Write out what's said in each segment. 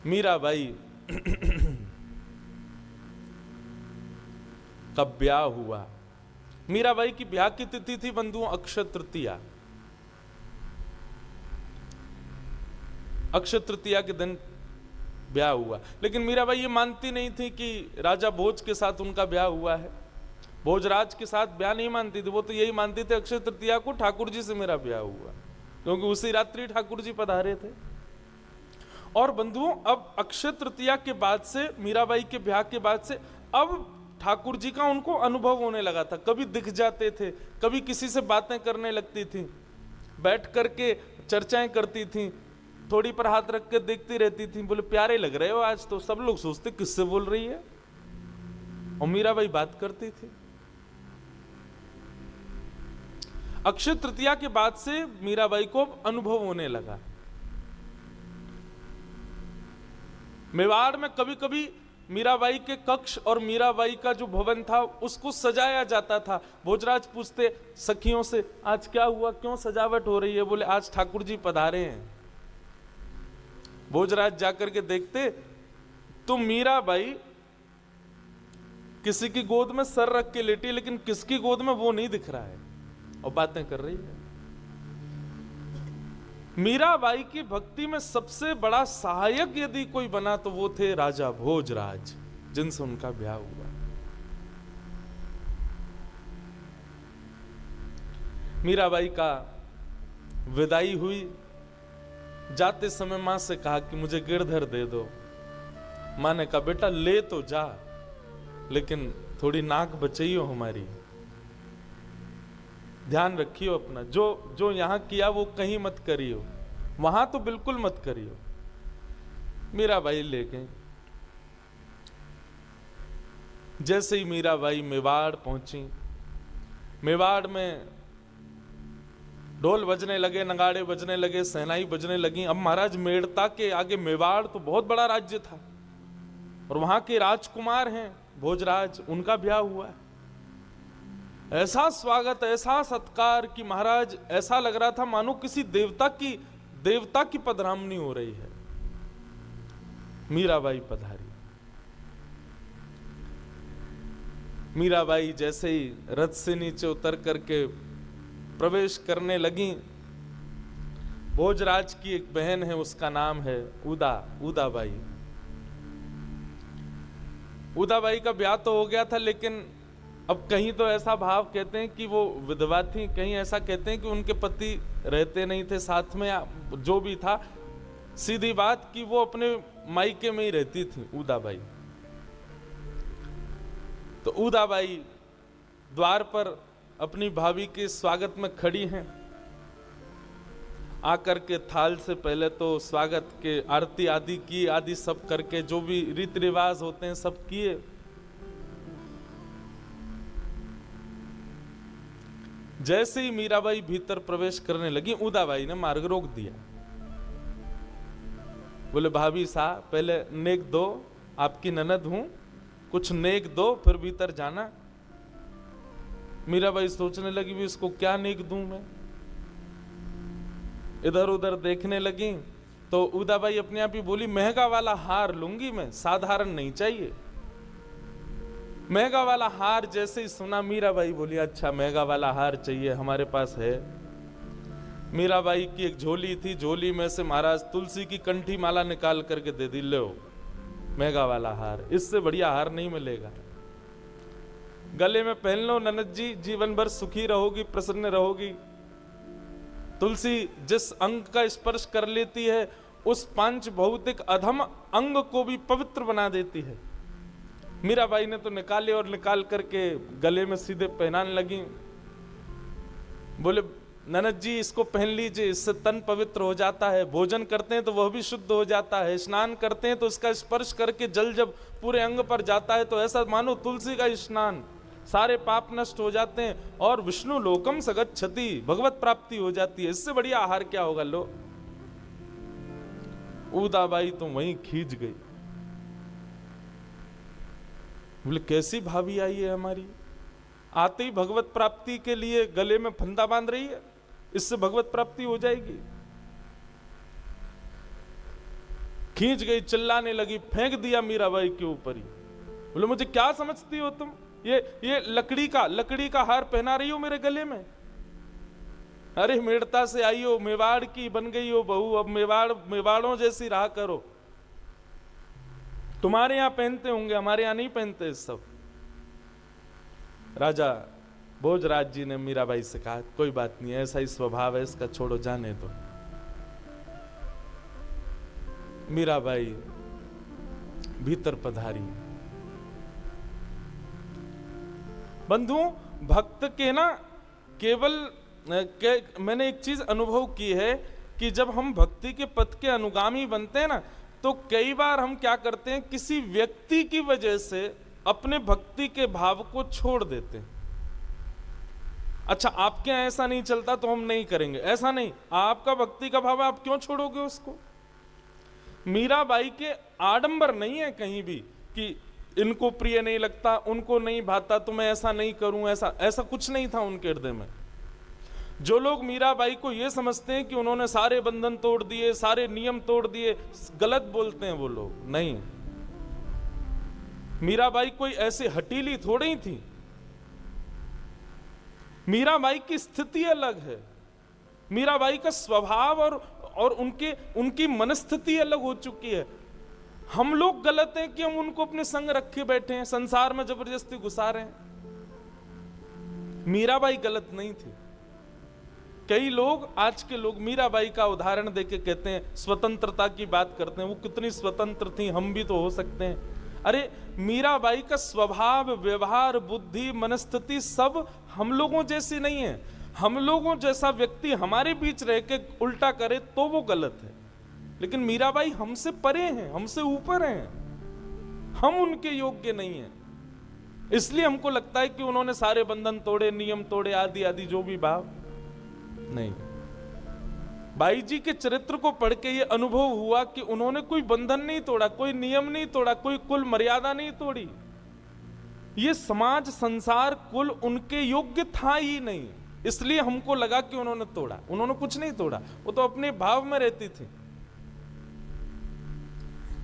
मीराबाई का ब्याह हुआ। मीराबाई की ब्याह की तिथि थी बंधुओं अक्षय तृतीया। अक्षय तृतीया के दिन ब्याह हुआ, लेकिन मीराबाई ये मानती नहीं थी कि राजा भोज के साथ उनका ब्याह हुआ है। भोजराज के साथ ब्याह नहीं मानती थी, वो तो यही मानती थी अक्षय तृतीया को ठाकुर जी से मेरा ब्याह हुआ, क्योंकि उसी रात्रि ठाकुर जी पधारे थे। और बंधुओं अब अक्षय तृतीया के बाद से, मीराबाई के ब्याह के बाद से, अब ठाकुर जी का उनको अनुभव होने लगा था। कभी दिख जाते थे, कभी किसी से बातें करने लगती थी, बैठ करके चर्चाएं करती थी, थोड़ी पर हाथ रख के देखती रहती थी। बोले प्यारे लग रहे हो आज तो। सब लोग सोचते किससे बोल रही है, और मीराबाई बात करती थी। अक्षय तृतीया के बाद से मीराबाई को अनुभव होने लगा। मेवाड़ में कभी कभी मीराबाई के कक्ष और मीराबाई का जो भवन था उसको सजाया जाता था। भोजराज पूछते सखियों से, आज क्या हुआ, क्यों सजावट हो रही है? बोले आज ठाकुर जी पधारे हैं। भोजराज जाकर के देखते तो मीराबाई किसी की गोद में सर रख के लेटी, लेकिन किसकी गोद में वो नहीं दिख रहा है, और बातें कर रही है। मीराबाई की भक्ति में सबसे बड़ा सहायक यदि कोई बना तो वो थे राजा भोजराज, जिनसे उनका ब्याह हुआ। मीराबाई का विदाई हुई। जाते समय मां से कहा कि मुझे गिरधर दे दो। मां ने कहा बेटा ले तो जा, लेकिन थोड़ी नाक बचाइयो हमारी, ध्यान रखियो अपना। जो यहां किया वो कहीं मत करियो, वहां तो बिल्कुल मत करियो। मीराबाई ले गई। जैसे ही मीराबाई मेवाड़ पहुंची, मेवाड़ में ढोल बजने लगे, नगाड़े बजने लगे, सहनाई बजने लगी। अब महाराज मेड़ता के आगे मेवाड़ तो बहुत बड़ा राज्य था, और वहां के राजकुमार हैं भोजराज, उनका ब्याह हुआ है। ऐसा स्वागत, ऐसा सत्कार कि महाराज ऐसा लग रहा था मानो किसी देवता की पधरामनी हो रही है। मीराबाई पधारी। मीराबाई जैसे ही रथ से नीचे उतर करके प्रवेश करने लगी, भोजराज की एक बहन है, उसका नाम है उदाबाई। उदाबाई का ब्याह तो हो गया था, लेकिन अब कहीं तो ऐसा भाव कहते हैं कि वो विधवा थी, कहीं ऐसा कहते हैं कि उनके पति रहते नहीं थे साथ में, या जो भी था, सीधी बात कि वो अपने मायके में ही रहती थी उदाबाई। तो उदाबाई द्वार पर अपनी भाभी के स्वागत में खड़ी हैं। आकर के थाल से पहले तो स्वागत के आरती आदि की, आदि सब करके जो भी रीति रिवाज होते हैं सब किए। जैसे ही मीराबाई भीतर प्रवेश करने लगी, उदाबाई ने मार्ग रोक दिया। बोले भाभी साहब पहले नेक दो, आपकी ननद हूं, कुछ नेक दो फिर भीतर जाना। मीराबाई सोचने लगी भी इसको क्या नेक दूं मैं। इधर उधर देखने लगी तो उदाबाई अपने आप ही बोली महंगा वाला हार लूंगी मैं, साधारण नहीं चाहिए। महंगा वाला हार जैसे ही सुना, मीराबाई बोली अच्छा महंगा वाला हार चाहिए, हमारे पास है। मीराबाई की एक झोली थी, झोली में से महाराज तुलसी की कंठी माला निकाल करके दे दी, लो महंगा वाला हार, इससे बढ़िया हार नहीं मिलेगा, गले में पहन लो ननद जी, जीवन भर सुखी रहोगी, प्रसन्न रहोगी। तुलसी जिस अंग का स्पर्श कर लेती है उस पंच भौतिक अधम अंग को भी पवित्र बना देती है। मीराबाई ने तो निकाले और निकाल करके गले में सीधे पहनाने लगी। बोले ननद जी इसको पहन लीजिए, इससे तन पवित्र हो जाता है, भोजन करते हैं तो वह भी शुद्ध हो जाता है, स्नान करते हैं तो इसका स्पर्श करके जल जब पूरे अंग पर जाता है तो ऐसा मानो तुलसी का स्नान, सारे पाप नष्ट हो जाते हैं और विष्णु लोकम सगच्छति, भगवत प्राप्ति हो जाती है। इससे बढ़िया आहार क्या होगा। लो उदाबाई तो वहीं खींच गई। बोले कैसी भाभी आई है हमारी, आते ही भगवत प्राप्ति के लिए गले में फंदा बांध रही है, इससे भगवत प्राप्ति हो जाएगी। खींच गई, चिल्लाने लगी, फेंक दिया मीराबाई के ऊपर ही। बोले मुझे क्या समझती हो तुम, ये लकड़ी का हार पहना रही हो मेरे गले में? अरे मेड़ता से आई हो, मेवाड़ की बन गई हो बहू, अब मेवाड़ों जैसी रहा करो। तुम्हारे यहां पहनते होंगे, हमारे यहां नहीं पहनते इस सब। राजा भोजराज जी ने मीराबाई से कहा कोई बात नहीं, ऐसा ही स्वभाव है इसका, छोड़ो, जाने दो। मीराबाई भीतर पधारी। बंधुओं, भक्त के ना केवल मैंने एक चीज अनुभव की है कि जब हम भक्ति के पथ के अनुगामी बनते हैं ना, तो कई बार हम क्या करते हैं, किसी व्यक्ति की वजह से अपने भक्ति के भाव को छोड़ देते हैं। अच्छा, आपके यहां ऐसा नहीं चलता तो हम नहीं करेंगे, ऐसा नहीं, आपका भक्ति का भाव आप क्यों छोड़ोगे उसको? मीराबाई के आडंबर नहीं है कहीं भी कि इनको प्रिय नहीं लगता, उनको नहीं भाता तो मैं ऐसा नहीं करूं, ऐसा कुछ नहीं था उनके हृदय में। जो लोग मीराबाई को यह समझते हैं कि उन्होंने सारे बंधन तोड़ दिए, सारे नियम तोड़ दिए, गलत बोलते हैं वो लोग। नहीं, मीराबाई कोई ऐसी हटीली थोड़ी ही थी। मीराबाई की स्थिति अलग है, मीराबाई का स्वभाव और उनकी मनस्थिति अलग हो चुकी है। हम लोग गलत हैं कि हम उनको अपने संग रखे बैठे हैं, संसार में जबरदस्ती घुसा रहे हैं। मीराबाई गलत नहीं थी। कई लोग, आज के लोग मीराबाई का उदाहरण देके कहते हैं, स्वतंत्रता की बात करते हैं, वो कितनी स्वतंत्र थी, हम भी तो हो सकते हैं। अरे मीराबाई का स्वभाव, व्यवहार, बुद्धि, मनस्थिति सब हम लोगों जैसी नहीं है। हम लोगों जैसा व्यक्ति हमारे बीच रह के उल्टा करे तो वो गलत है, लेकिन मीराबाई हमसे परे हैं, हमसे ऊपर हैं, हम उनके योग्य नहीं हैं। इसलिए हमको लगता है कि उन्होंने सारे बंधन तोड़े, नियम तोड़े, आदि आदि जो भी भाव। नहीं, बाई जी के चरित्र को पढ़ के ये अनुभव हुआ कि उन्होंने कोई बंधन नहीं तोड़ा, कोई नियम नहीं तोड़ा, कोई कुल मर्यादा नहीं तोड़ी। ये समाज, संसार, कुल उनके योग्य था ही नहीं, इसलिए हमको लगा कि उन्होंने तोड़ा। उन्होंने कुछ नहीं तोड़ा, वो तो अपने भाव में रहती थी।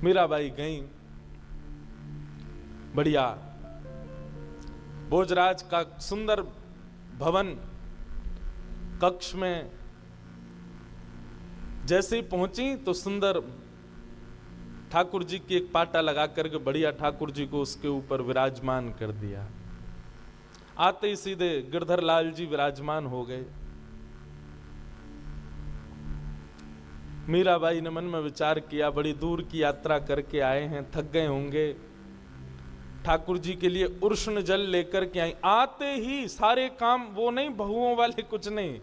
मीराबाई गई, बढ़िया भोजराज का सुंदर भवन कक्ष में जैसे ही पहुंची तो सुंदर ठाकुर जी की एक पाटा लगा करके बढ़िया ठाकुर जी को उसके ऊपर विराजमान कर दिया। आते ही सीधे गिरधर लाल जी विराजमान हो गए। मीराबाई ने मन में विचार किया, बड़ी दूर की यात्रा करके आए हैं, थक गए होंगे, ठाकुर जी के लिए उष्ण जल लेकर के आई। आते ही सारे काम, वो नहीं बहुओं वाले कुछ नहीं,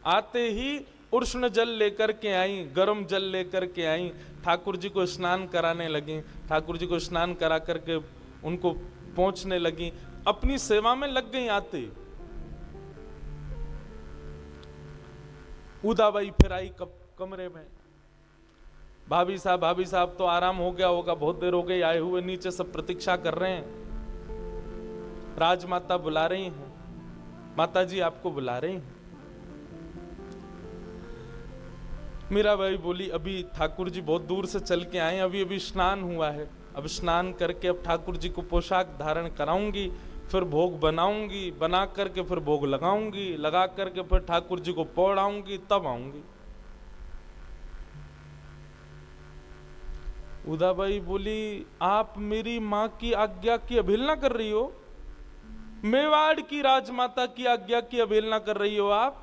आते ही उष्ण जल लेकर के आई, गर्म जल लेकर के आई, ठाकुर जी को स्नान कराने लगी। ठाकुर जी को स्नान करा करके उनको पहुंचने लगी, अपनी सेवा में लग गई। आते उदाबाई फिर आई कमरे में, भाभी साहब तो आराम हो गया होगा, बहुत देर हो गई आए हुए, नीचे सब प्रतीक्षा कर रहे हैं, राजमाता बुला रही हैं, माता जी आपको बुला रही हैं। मीराबाई बोली अभी ठाकुर जी बहुत दूर से चल के आए, अभी स्नान हुआ है, अब स्नान करके अब ठाकुर जी को पोशाक धारण कराऊंगी, फिर भोग बनाऊंगी, बना करके फिर भोग लगाऊंगी, लगा करके फिर ठाकुर जी को पौड़ाऊंगी, तब आऊंगी। उदाबाई बोली आप मेरी मां की आज्ञा की अवहेलना कर रही हो, मेवाड़ की राजमाता की आज्ञा की अवहेलना कर रही हो आप।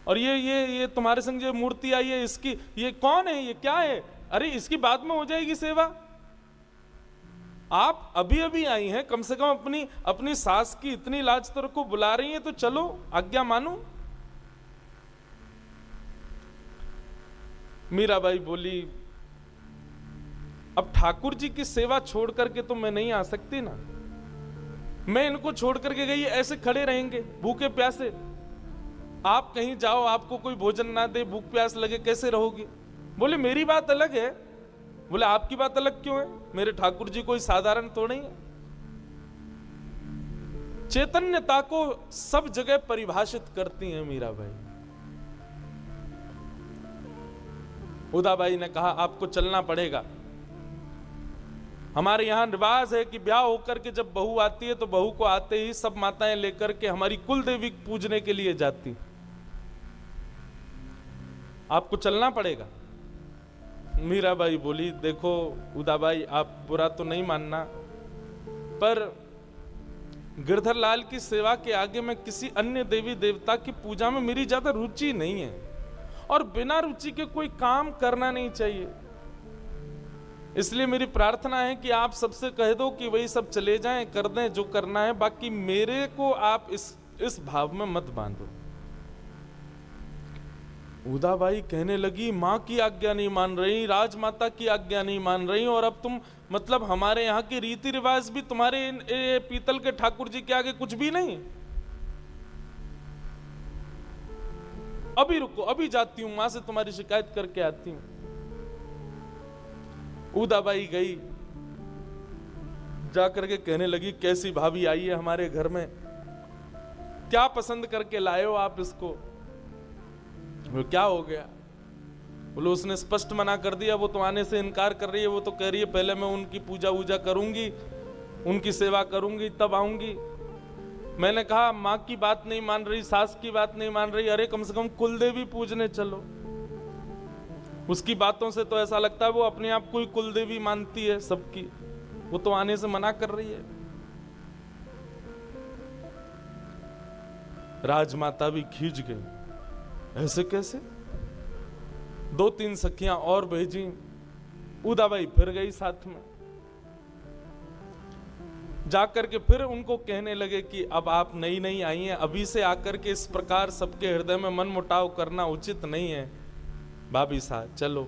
और ये तुम्हारे संग जो मूर्ति आई है, इसकी ये कौन है, ये क्या है? अरे इसकी बाद में हो जाएगी सेवा, आप अभी अभी आई हैं, कम से कम अपनी सास की इतनी लाज तो रखो, बुला रही हैं तो चलो, आज्ञा मानो। मीराबाई बोली अब ठाकुर जी की सेवा छोड़ करके तो मैं नहीं आ सकती ना, मैं इनको छोड़ करके गई ऐसे खड़े रहेंगे भूखे प्यासे, आप कहीं जाओ आपको कोई भोजन ना दे, भूख प्यास लगे, कैसे रहोगी? बोले मेरी बात अलग है। बोले आपकी बात अलग क्यों है? मेरे ठाकुर जी कोई साधारण तो नहीं है। चैतन्यता को सब जगह परिभाषित करती हैं मीराबाई। उदाबाई ने कहा आपको चलना पड़ेगा। हमारे यहाँ रिवाज है कि ब्याह होकर के जब बहू आती है तो बहू को आते ही सब माताएं लेकर के हमारी कुल देवी पूजने के लिए जाती। आपको चलना पड़ेगा। मीराबाई बोली देखो उदाबाई, आप बुरा तो नहीं मानना, पर गिरधर लाल की सेवा के आगे मैं किसी अन्य देवी देवता की पूजा में मेरी ज्यादा रुचि नहीं है, और बिना रुचि के कोई काम करना नहीं चाहिए। इसलिए मेरी प्रार्थना है कि आप सबसे कह दो कि वही सब चले जाएं, कर दें जो करना है, बाकी मेरे को आप इस भाव में मत बांधो। उदाबाई कहने लगी माँ की आज्ञा नहीं मान रही, राजमाता की आज्ञा नहीं मान रही, और अब तुम मतलब हमारे यहाँ के रीति रिवाज भी तुम्हारे पीतल के ठाकुर जी के आगे कुछ भी नहीं। अभी रुको, अभी जाती हूं, मां से तुम्हारी शिकायत करके आती हूं। उदाबाई गई, जाकर के कहने लगी कैसी भाभी आई है हमारे घर में, क्या पसंद करके लाए हो आप इसको? क्या हो गया? बोलो उसने स्पष्ट मना कर दिया, वो तो आने से इनकार कर रही है, वो तो कह रही है पहले मैं उनकी पूजा वूजा करूंगी, उनकी सेवा करूंगी तब आऊंगी। मैंने कहा माँ की बात नहीं मान रही, सास की बात नहीं मान रही, अरे कम से कम कुलदेवी पूजने चलो। उसकी बातों से तो ऐसा लगता है वो अपने आप को ही कुलदेवी मानती है सबकी, वो तो आने से मना कर रही है। राजमाता भी खींच गई, ऐसे कैसे? 2-3 सखियां और भेजी, उदाबाई फिर गई साथ में। जाकर के फिर उनको कहने लगे कि अब आप नई नई आई हैं, अभी से आकर के इस प्रकार सबके हृदय में मन मुटाव करना उचित नहीं है। भाभी साहब चलो।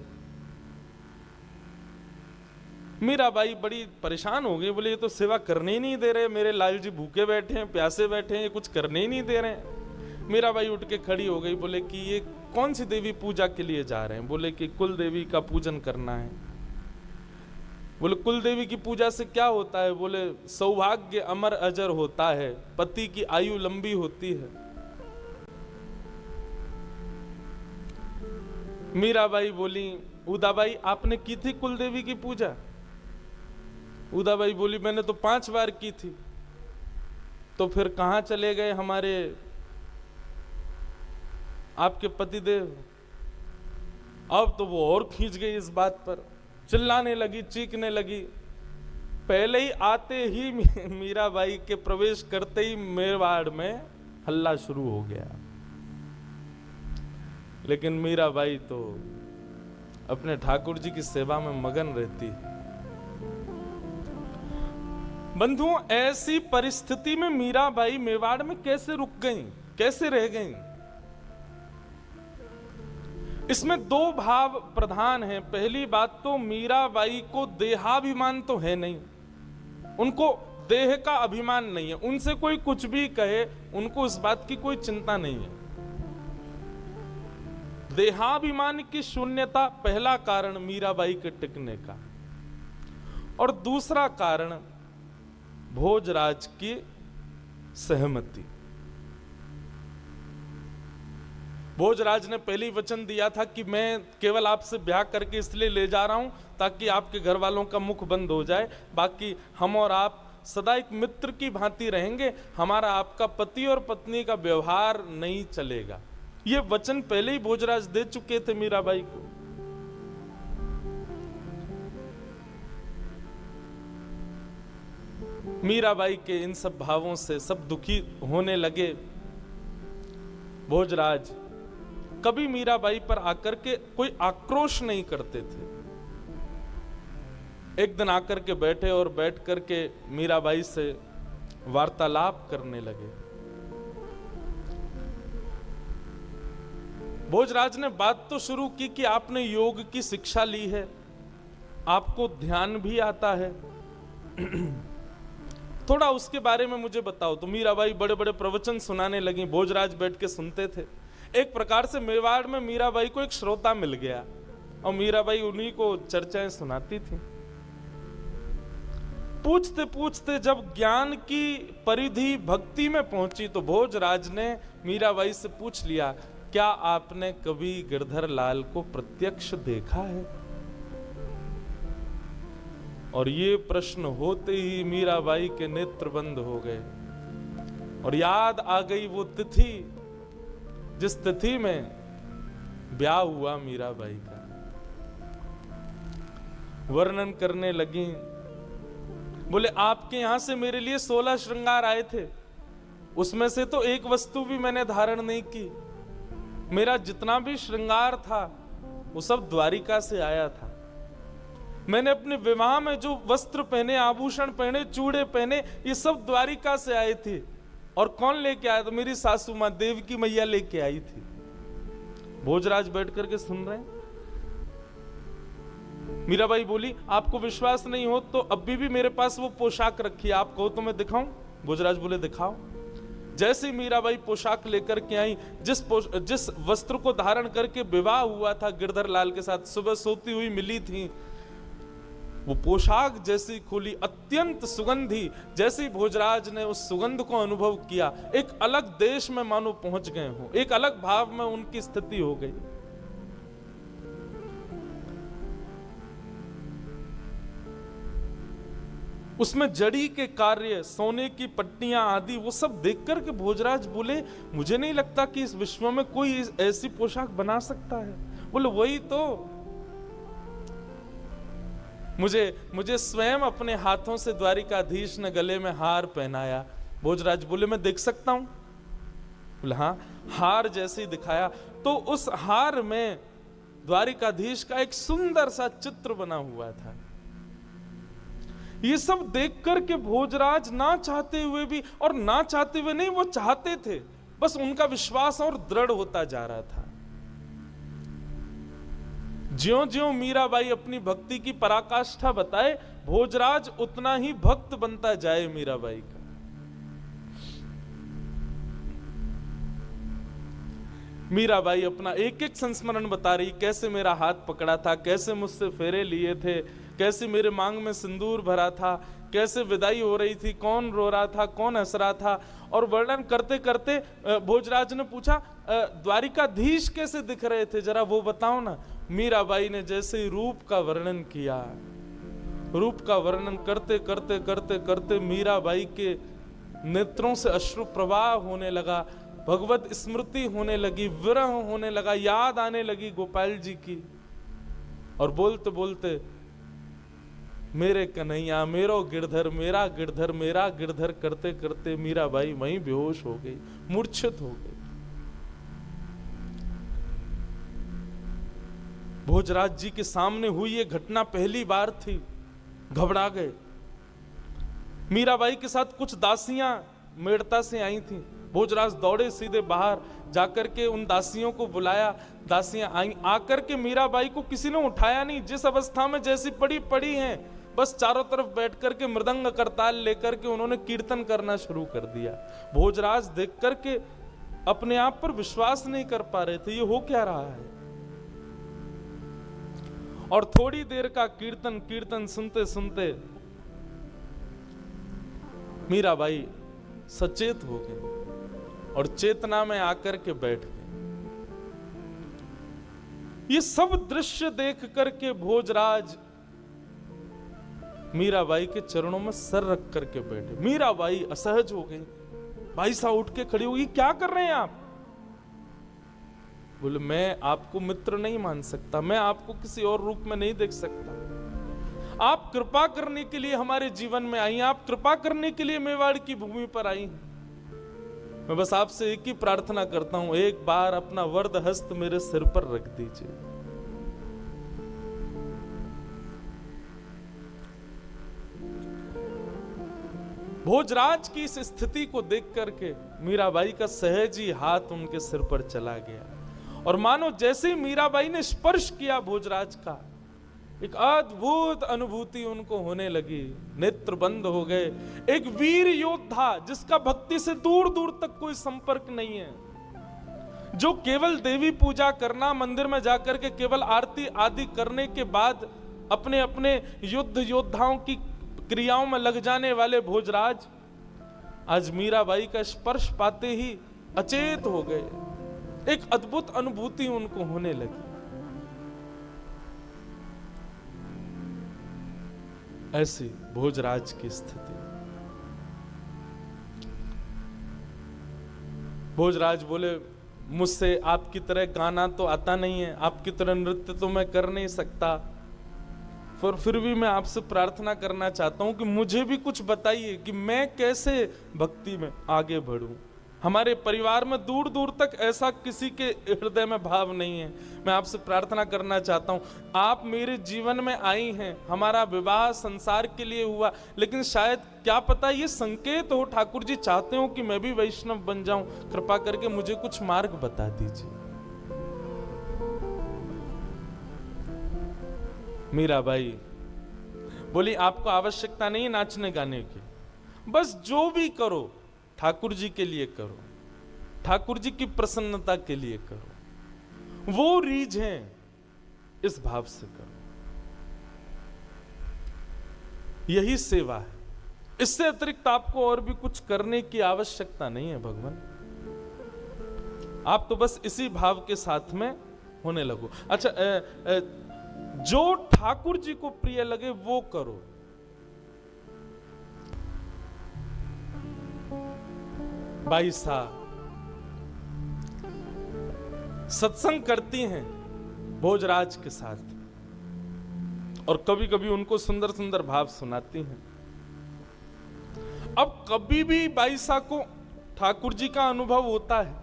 मीराबाई बड़ी परेशान हो गई, बोले ये तो सेवा करने ही नहीं दे रहे, मेरे लाल जी भूखे बैठे हैं, प्यासे बैठे हैं, ये कुछ करने ही नहीं दे रहे हैं। मीराबाई उठ के खड़ी हो गई, बोले कि ये कौन सी देवी पूजा के लिए जा रहे हैं? बोले कि कुल देवी का पूजन करना है। बोले कुल देवी की पूजा से क्या होता है? बोले सौभाग्य अमर अजर होता है, पति की आयु लंबी होती है। मीराबाई बोली उदाबाई आपने की थी कुल देवी की पूजा? उदाबाई बोली मैंने तो 5 बार की थी। तो फिर कहां चले गए हमारे आपके पतिदेव? अब तो वो और खींच गई इस बात पर, चिल्लाने लगी, चीखने लगी। पहले ही आते ही मीराबाई के प्रवेश करते ही मेवाड़ में हल्ला शुरू हो गया। लेकिन मीराबाई तो अपने ठाकुर जी की सेवा में मगन रहती। बंधुओं, ऐसी परिस्थिति में मीराबाई मेवाड़ में कैसे रुक गई, कैसे रह गई? इसमें 2 भाव प्रधान हैं। पहली बात तो मीराबाई को देहाभिमान तो है नहीं, उनको देह का अभिमान नहीं है, उनसे कोई कुछ भी कहे उनको इस बात की कोई चिंता नहीं है। देहाभिमान की शून्यता पहला कारण मीराबाई के टिकने का, और दूसरा कारण भोजराज की सहमति। भोजराज ने पहले ही वचन दिया था कि मैं केवल आपसे ब्याह करके इसलिए ले जा रहा हूं ताकि आपके घर वालों का मुख बंद हो जाए, बाकी हम और आप सदा एक मित्र की भांति रहेंगे, हमारा आपका पति और पत्नी का व्यवहार नहीं चलेगा। ये वचन पहले ही भोजराज दे चुके थे मीराबाई को। मीराबाई के इन सब भावों से सब दुखी होने लगे। भोजराज कभी मीराबाई पर आकर के कोई आक्रोश नहीं करते थे। एक दिन आकर के बैठे और बैठ करके मीराबाई से वार्तालाप करने लगे। भोजराज ने बात तो शुरू की कि आपने योग की शिक्षा ली है, आपको ध्यान भी आता है, थोड़ा उसके बारे में मुझे बताओ। तो मीराबाई बड़े बड़े प्रवचन सुनाने लगी, भोजराज बैठ के सुनते थे। एक प्रकार से मेवाड़ में मीराबाई को एक श्रोता मिल गया और मीराबाई उन्हीं को चर्चाएं सुनाती थी। पूछते पूछते जब ज्ञान की परिधि भक्ति में पहुंची तो भोजराज ने मीराबाई से पूछ लिया क्या आपने कभी गिरधर लाल को प्रत्यक्ष देखा है? और ये प्रश्न होते ही मीराबाई के नेत्र बंद हो गए और याद आ गई वो तिथि जिस तिथि में ब्याह हुआ मीराबाई का। वर्णन करने लगी, बोले आपके यहां से मेरे लिए 16 श्रृंगार आए थे, उसमें से तो एक वस्तु भी मैंने धारण नहीं की। मेरा जितना भी श्रृंगार था वो सब द्वारिका से आया था। मैंने अपने विवाह में जो वस्त्र पहने, आभूषण पहने, चूड़े पहने, ये सब द्वारिका से आए थे। और कौन लेके आया था? मेरी सासू मां देवकी मैया लेके आई थी। भोजराज बैठ करके सुन रहे हैं। मीराबाई बोली, आपको विश्वास नहीं हो तो अभी भी मेरे पास वो पोशाक रखी है, आप कहो तो मैं दिखाऊं? भोजराज बोले दिखाओ। जैसे मीराबाई पोशाक लेकर के आई, जिस वस्त्र को धारण करके विवाह हुआ था गिरधर लाल के साथ, सुबह सोती हुई मिली थी, वो पोशाक जैसी खुली, अत्यंत सुगंधी। जैसे भोजराज ने उस सुगंध को अनुभव किया, एक अलग देश में मानो पहुंच गए हो, एक अलग भाव में उनकी स्थिति हो गई। उसमें जड़ी के कार्य, सोने की पट्टियां आदि, वो सब देख कर के भोजराज बोले, मुझे नहीं लगता कि इस विश्व में कोई ऐसी पोशाक बना सकता है। बोले वही तो, मुझे स्वयं अपने हाथों से द्वारिकाधीश ने गले में हार पहनाया। भोजराज बोले मैं देख सकता हूं? बोले हाँ। हार जैसे ही दिखाया तो उस हार में द्वारिकाधीश का एक सुंदर सा चित्र बना हुआ था। ये सब देख करके भोजराज ना चाहते हुए भी, और ना चाहते हुए नहीं, वो चाहते थे, बस उनका विश्वास और दृढ़ होता जा रहा था। ज्यों ज्यों मीराबाई अपनी भक्ति की पराकाष्ठा बताए, भोजराज उतना ही भक्त बनता जाए मीराबाई का। मीराबाई अपना एक एक संस्मरण बता रही, कैसे मेरा हाथ पकड़ा था, कैसे मुझसे फेरे लिए थे, कैसे मेरे मांग में सिंदूर भरा था, कैसे विदाई हो रही थी, कौन रो रहा था, कौन हंस रहा था। और वर्णन करते करते भोजराज ने पूछा, द्वारिकाधीश कैसे दिख रहे थे, जरा वो बताओ ना। मीराबाई ने जैसे ही रूप का वर्णन किया, रूप का वर्णन करते करते करते करते मीराबाई के नेत्रों से अश्रु प्रवाह होने लगा, भगवत स्मृति होने लगी, विरह होने लगा, याद आने लगी गोपाल जी की। और बोलते बोलते, मेरे कन्हैया, मेरो गिरधर, मेरा गिरधर, मेरा गिरधर करते करते मीराबाई वहीं बेहोश हो गई, मूर्छित हो गई। भोजराज जी के सामने हुई ये घटना पहली बार थी, घबरा गए। मीराबाई के साथ कुछ दासियां मेड़ता से आई थीं। भोजराज दौड़े सीधे बाहर जाकर के उन दासियों को बुलाया। दासियां आई, आकर के मीराबाई को किसी ने उठाया नहीं, जिस अवस्था में जैसी पड़ी हैं, बस चारों तरफ बैठ करके मृदंग करताल लेकर के उन्होंने कीर्तन करना शुरू कर दिया। भोजराज देख करके अपने आप पर विश्वास नहीं कर पा रहे थे, ये हो क्या रहा है। और थोड़ी देर का कीर्तन सुनते सुनते मीराबाई सचेत हो गई और चेतना में आकर के बैठ गए। ये सब दृश्य देख करके भोजराज मीराबाई के चरणों में सर रख करके बैठे। मीराबाई असहज हो गई, भाई साहब उठ के खड़ी होगी, क्या कर रहे हैं आप? बोले मैं आपको मित्र नहीं मान सकता, मैं आपको किसी और रूप में नहीं देख सकता। आप कृपा करने के लिए हमारे जीवन में आई, आप कृपा करने के लिए मेवाड़ की भूमि पर आई। मैं बस आपसे एक ही प्रार्थना करता हूं, एक बार अपना वरद हस्त मेरे सिर पर रख दीजिए। भोजराज की इस स्थिति को देख करके मीराबाई का सहज ही हाथ उनके सिर पर चला गया और मानो जैसे ही मीराबाई ने स्पर्श किया भोजराज का, एक अद्भुत अनुभूति उनको होने लगी, नेत्र बंद हो गए। एक वीर योद्धा जिसका भक्ति से दूर दूर तक कोई संपर्क नहीं है, जो केवल देवी पूजा करना, मंदिर में जाकर के केवल आरती आदि करने के बाद अपने अपने युद्ध योद्धाओं की क्रियाओं में लग जाने वाले भोजराज आज मीराबाई का स्पर्श पाते ही अचेत हो गए। एक अद्भुत अनुभूति उनको होने लगी। ऐसी भोजराज की स्थिति। भोजराज बोले, मुझसे आपकी तरह गाना तो आता नहीं है, आपकी तरह नृत्य तो मैं कर नहीं सकता, फिर भी मैं आपसे प्रार्थना करना चाहता हूं कि मुझे भी कुछ बताइए कि मैं कैसे भक्ति में आगे बढ़ूं। हमारे परिवार में दूर दूर तक ऐसा किसी के हृदय में भाव नहीं है। मैं आपसे प्रार्थना करना चाहता हूं, आप मेरे जीवन में आई हैं, हमारा विवाह संसार के लिए हुआ, लेकिन शायद क्या पता ये संकेत हो, ठाकुर जी चाहते हो कि मैं भी वैष्णव बन जाऊं, कृपा करके मुझे कुछ मार्ग बता दीजिए। मीराबाई बोली, आपको आवश्यकता नहीं नाचने गाने की, बस जो भी करो ठाकुर जी के लिए करो, ठाकुर जी की प्रसन्नता के लिए करो, वो रीझ है इस भाव से करो, यही सेवा है। इससे अतिरिक्त आपको और भी कुछ करने की आवश्यकता नहीं है भगवान, आप तो बस इसी भाव के साथ में होने लगो। अच्छा, जो ठाकुर जी को प्रिय लगे वो करो। बाई साहब सत्संग करती हैं भोजराज के साथ और कभी कभी उनको सुंदर सुंदर भाव सुनाती हैं। अब कभी भी बाई साहब को ठाकुर जी का अनुभव होता है,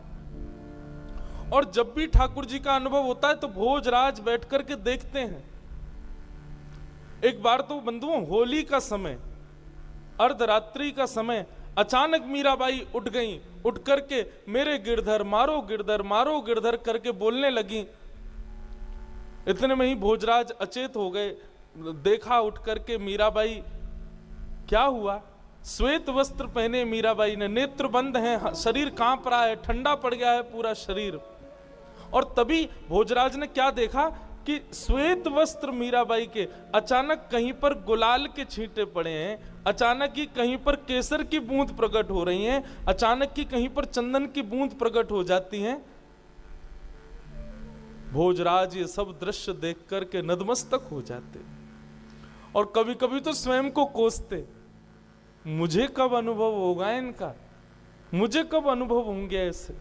और जब भी ठाकुर जी का अनुभव होता है तो भोजराज बैठ करके देखते हैं। एक बार तो बंधुओं, होली का समय, अर्धरात्रि का समय, अचानक मीराबाई उठ गईं, उठ करके मेरे गिरधर मारो गिरधर मारो गिरधर करके बोलने लगी। इतने में ही भोजराज अचेत हो गए। देखा उठ करके मीराबाई, क्या हुआ? श्वेत वस्त्र पहने मीराबाई ने, नेत्र बंद हैं, शरीर कांप रहा है, ठंडा पड़ गया है पूरा शरीर। और तभी भोजराज ने क्या देखा कि श्वेत वस्त्र मीराबाई के अचानक कहीं पर गुलाल के छींटे पड़े हैं, अचानक ही कहीं पर केसर की बूंद प्रकट हो रही हैं, अचानक ही कहीं पर चंदन की बूंद प्रकट हो जाती हैं। भोजराज ये सब दृश्य देख करके नतमस्तक हो जाते और कभी कभी तो स्वयं को कोसते, मुझे कब अनुभव होगा इनका, मुझे कब अनुभव होंगे ऐसे।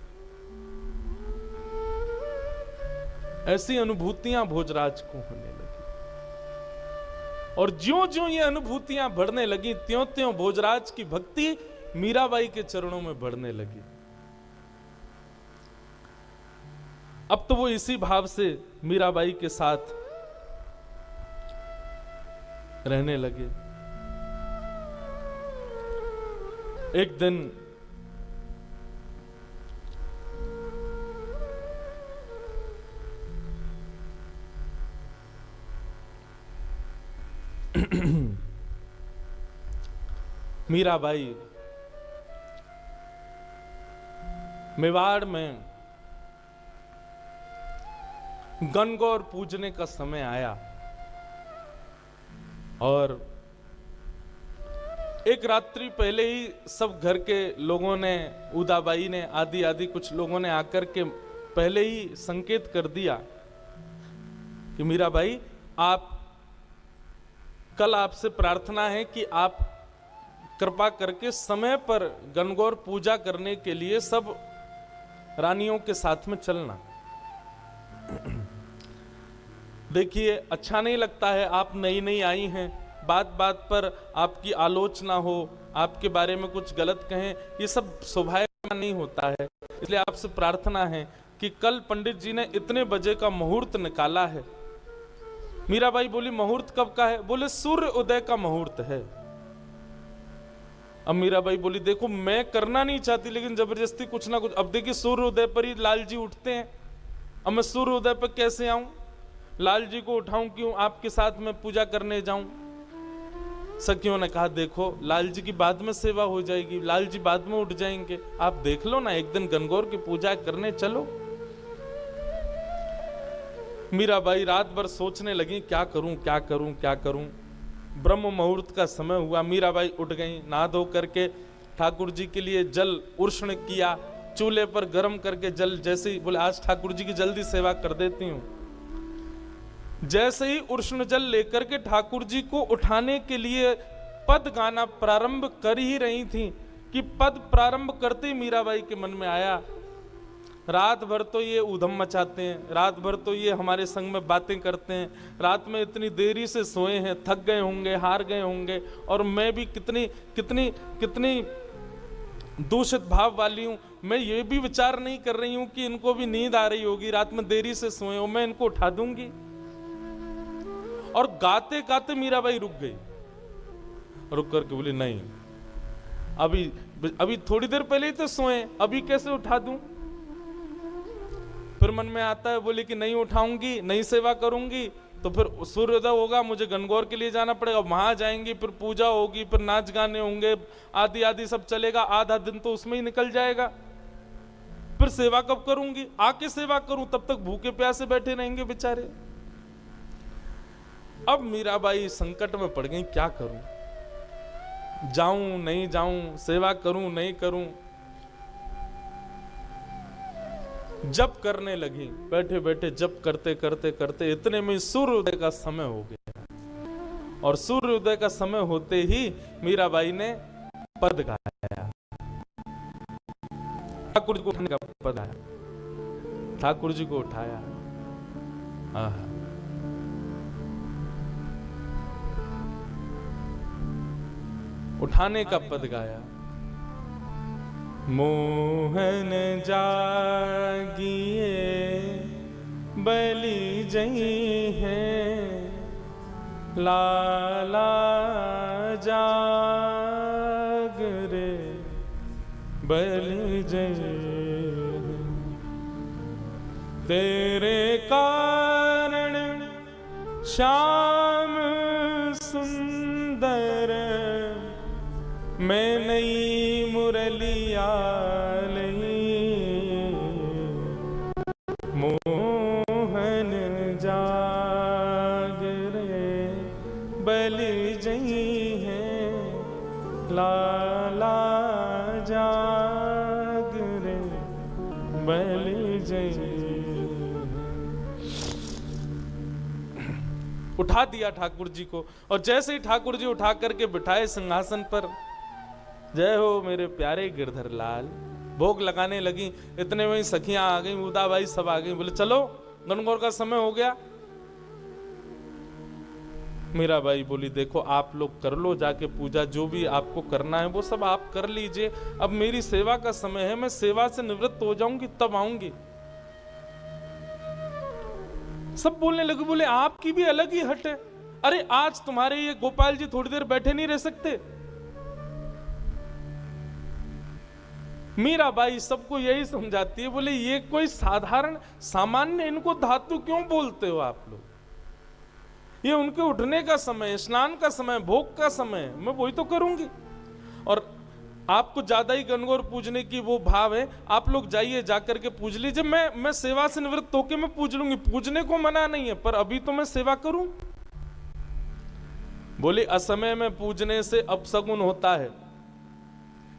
ऐसी अनुभूतियां भोजराज को होने लगी और ज्यों ज्यों ये अनुभूतियां बढ़ने लगी त्यों त्यों भोजराज की भक्ति मीराबाई के चरणों में बढ़ने लगी। अब तो वो इसी भाव से मीराबाई के साथ रहने लगे। एक दिन मीराबाई मेवाड़ में गणगौर पूजने का समय आया और एक रात्रि पहले ही सब घर के लोगों ने, उदाबाई ने, आदि आदि कुछ लोगों ने आकर के पहले ही संकेत कर दिया कि मीराबाई, आप कल आपसे प्रार्थना है कि आप कृपा करके समय पर गणगौर पूजा करने के लिए सब रानियों के साथ में चलना। देखिए, अच्छा नहीं लगता है, आप नई नई आई हैं, बात बात पर आपकी आलोचना हो, आपके बारे में कुछ गलत कहें, ये सब शोभा नहीं होता है। इसलिए आपसे प्रार्थना है कि कल पंडित जी ने इतने बजे का मुहूर्त निकाला है। मीराबाई बोली, मुहूर्त कब का है? बोले, सूर्य उदय का मुहूर्त है। अब मीराबाई बोली, देखो मैं करना नहीं चाहती लेकिन जबरदस्ती कुछ ना कुछ। अब देखिए, सूर्य उदय पर ही लाल जी उठते हैं, अब मैं सूर्य उदय पर कैसे आऊं, लाल जी को उठाऊं क्यों, आपके साथ में पूजा करने जाऊं? सखियों ने कहा, देखो लाल जी की बाद में सेवा हो जाएगी, लाल जी बाद में उठ जाएंगे, आप देख लो ना, एक दिन गणगौर की पूजा करने चलो। मीराबाई रात भर सोचने लगी, क्या करूं क्या करूं क्या करूं। ब्रह्म मुहूर्त का समय हुआ, मीराबाई उठ गई, नहा धो करके ठाकुर जी के लिए जल उर्षण किया, चूल्हे पर गर्म करके जल, जैसे ही बोले आज ठाकुर जी की जल्दी सेवा कर देती हूँ। जैसे ही उष्ण जल लेकर के ठाकुर जी को उठाने के लिए पद गाना प्रारंभ कर ही रही थी कि पद प्रारंभ करते ही मीराबाई के मन में आया, रात भर तो ये उधम मचाते हैं, रात भर तो ये हमारे संग में बातें करते हैं, रात में इतनी देरी से सोए हैं, थक गए होंगे, हार गए होंगे, और मैं भी कितनी कितनी कितनी दूषित भाव वाली हूं। मैं ये भी विचार नहीं कर रही हूं कि इनको भी नींद आ रही होगी, रात में देरी से सोए हो, मैं इनको उठा दूंगी। और गाते गाते मीराबाई रुक गई, रुक करके बोली नहीं, अभी थोड़ी देर पहले ही तो सोए, अभी कैसे उठा दूं। फिर मन में आता है, बोली कि नहीं उठाऊंगी, नहीं सेवा करूंगी तो फिर सूर्योदय होगा, मुझे गणगौर के लिए जाना पड़ेगा, वहां जाएंगी, फिर पूजा होगी, फिर नाच गाने होंगे, आदि आदि सब चलेगा, आधा दिन तो उसमें ही निकल जाएगा। फिर सेवा कब करूंगी, आके सेवा करूं, तब तक भूखे प्यासे बैठे रहेंगे बेचारे। अब मीराबाई संकट में पड़ गई, क्या करूं, जाऊं नहीं जाऊं, सेवा करूं नहीं करूं। जप करने लगी, बैठे बैठे जप करते करते करते इतने में सूर्योदय का समय हो गया, और सूर्योदय का समय होते ही मीराबाई ने पद गाया, ठाकुर जी को उठाने का पद आया, ठाकुर जी को उठाया, उठाने का पद गाया। मोहन जागिए बलि जई है, लाला जाग रे बलि जई, तेरे कारण श्याम सुंदर मैं नई मुरलिया लई, मोहन जाग रे बलि जई है, लाला जाग रे बलि जई। उठा दिया ठाकुर जी को, और जैसे ही ठाकुर जी उठा करके बिठाए सिंहासन पर, जय हो मेरे प्यारे गिरधर लाल, भोग लगाने लगी। इतने में सखियां आ गई, उदाबाई सब आ गई, बोले चलो गणगौर का समय हो गया। मीराबाई बोली देखो आप लोग कर लो जाके पूजा, जो भी आपको करना है वो सब आप कर लीजिए, अब मेरी सेवा का समय है, मैं सेवा से निवृत्त हो जाऊंगी तब आऊंगी। सब बोलने लगे, बोले आपकी भी अलग ही हट है, अरे आज तुम्हारे ये गोपाल जी थोड़ी देर बैठे नहीं रह सकते। मीराबाई सबको यही समझाती है, बोले ये कोई साधारण सामान्य इनको धातु क्यों बोलते हो आप लोग, ये उनके उठने का समय, स्नान का समय, भोग का समय, मैं वही तो करूंगी। और आपको ज्यादा ही गणगौर पूजने की वो भाव है, आप लोग जाइए जाकर के पूज लीजिए, मैं सेवा से निवृत्त होके मैं पूज लूंगी, पूजने को मना नहीं है, पर अभी तो मैं सेवा करूं। बोली असमय में पूजने से अपशगुन होता है।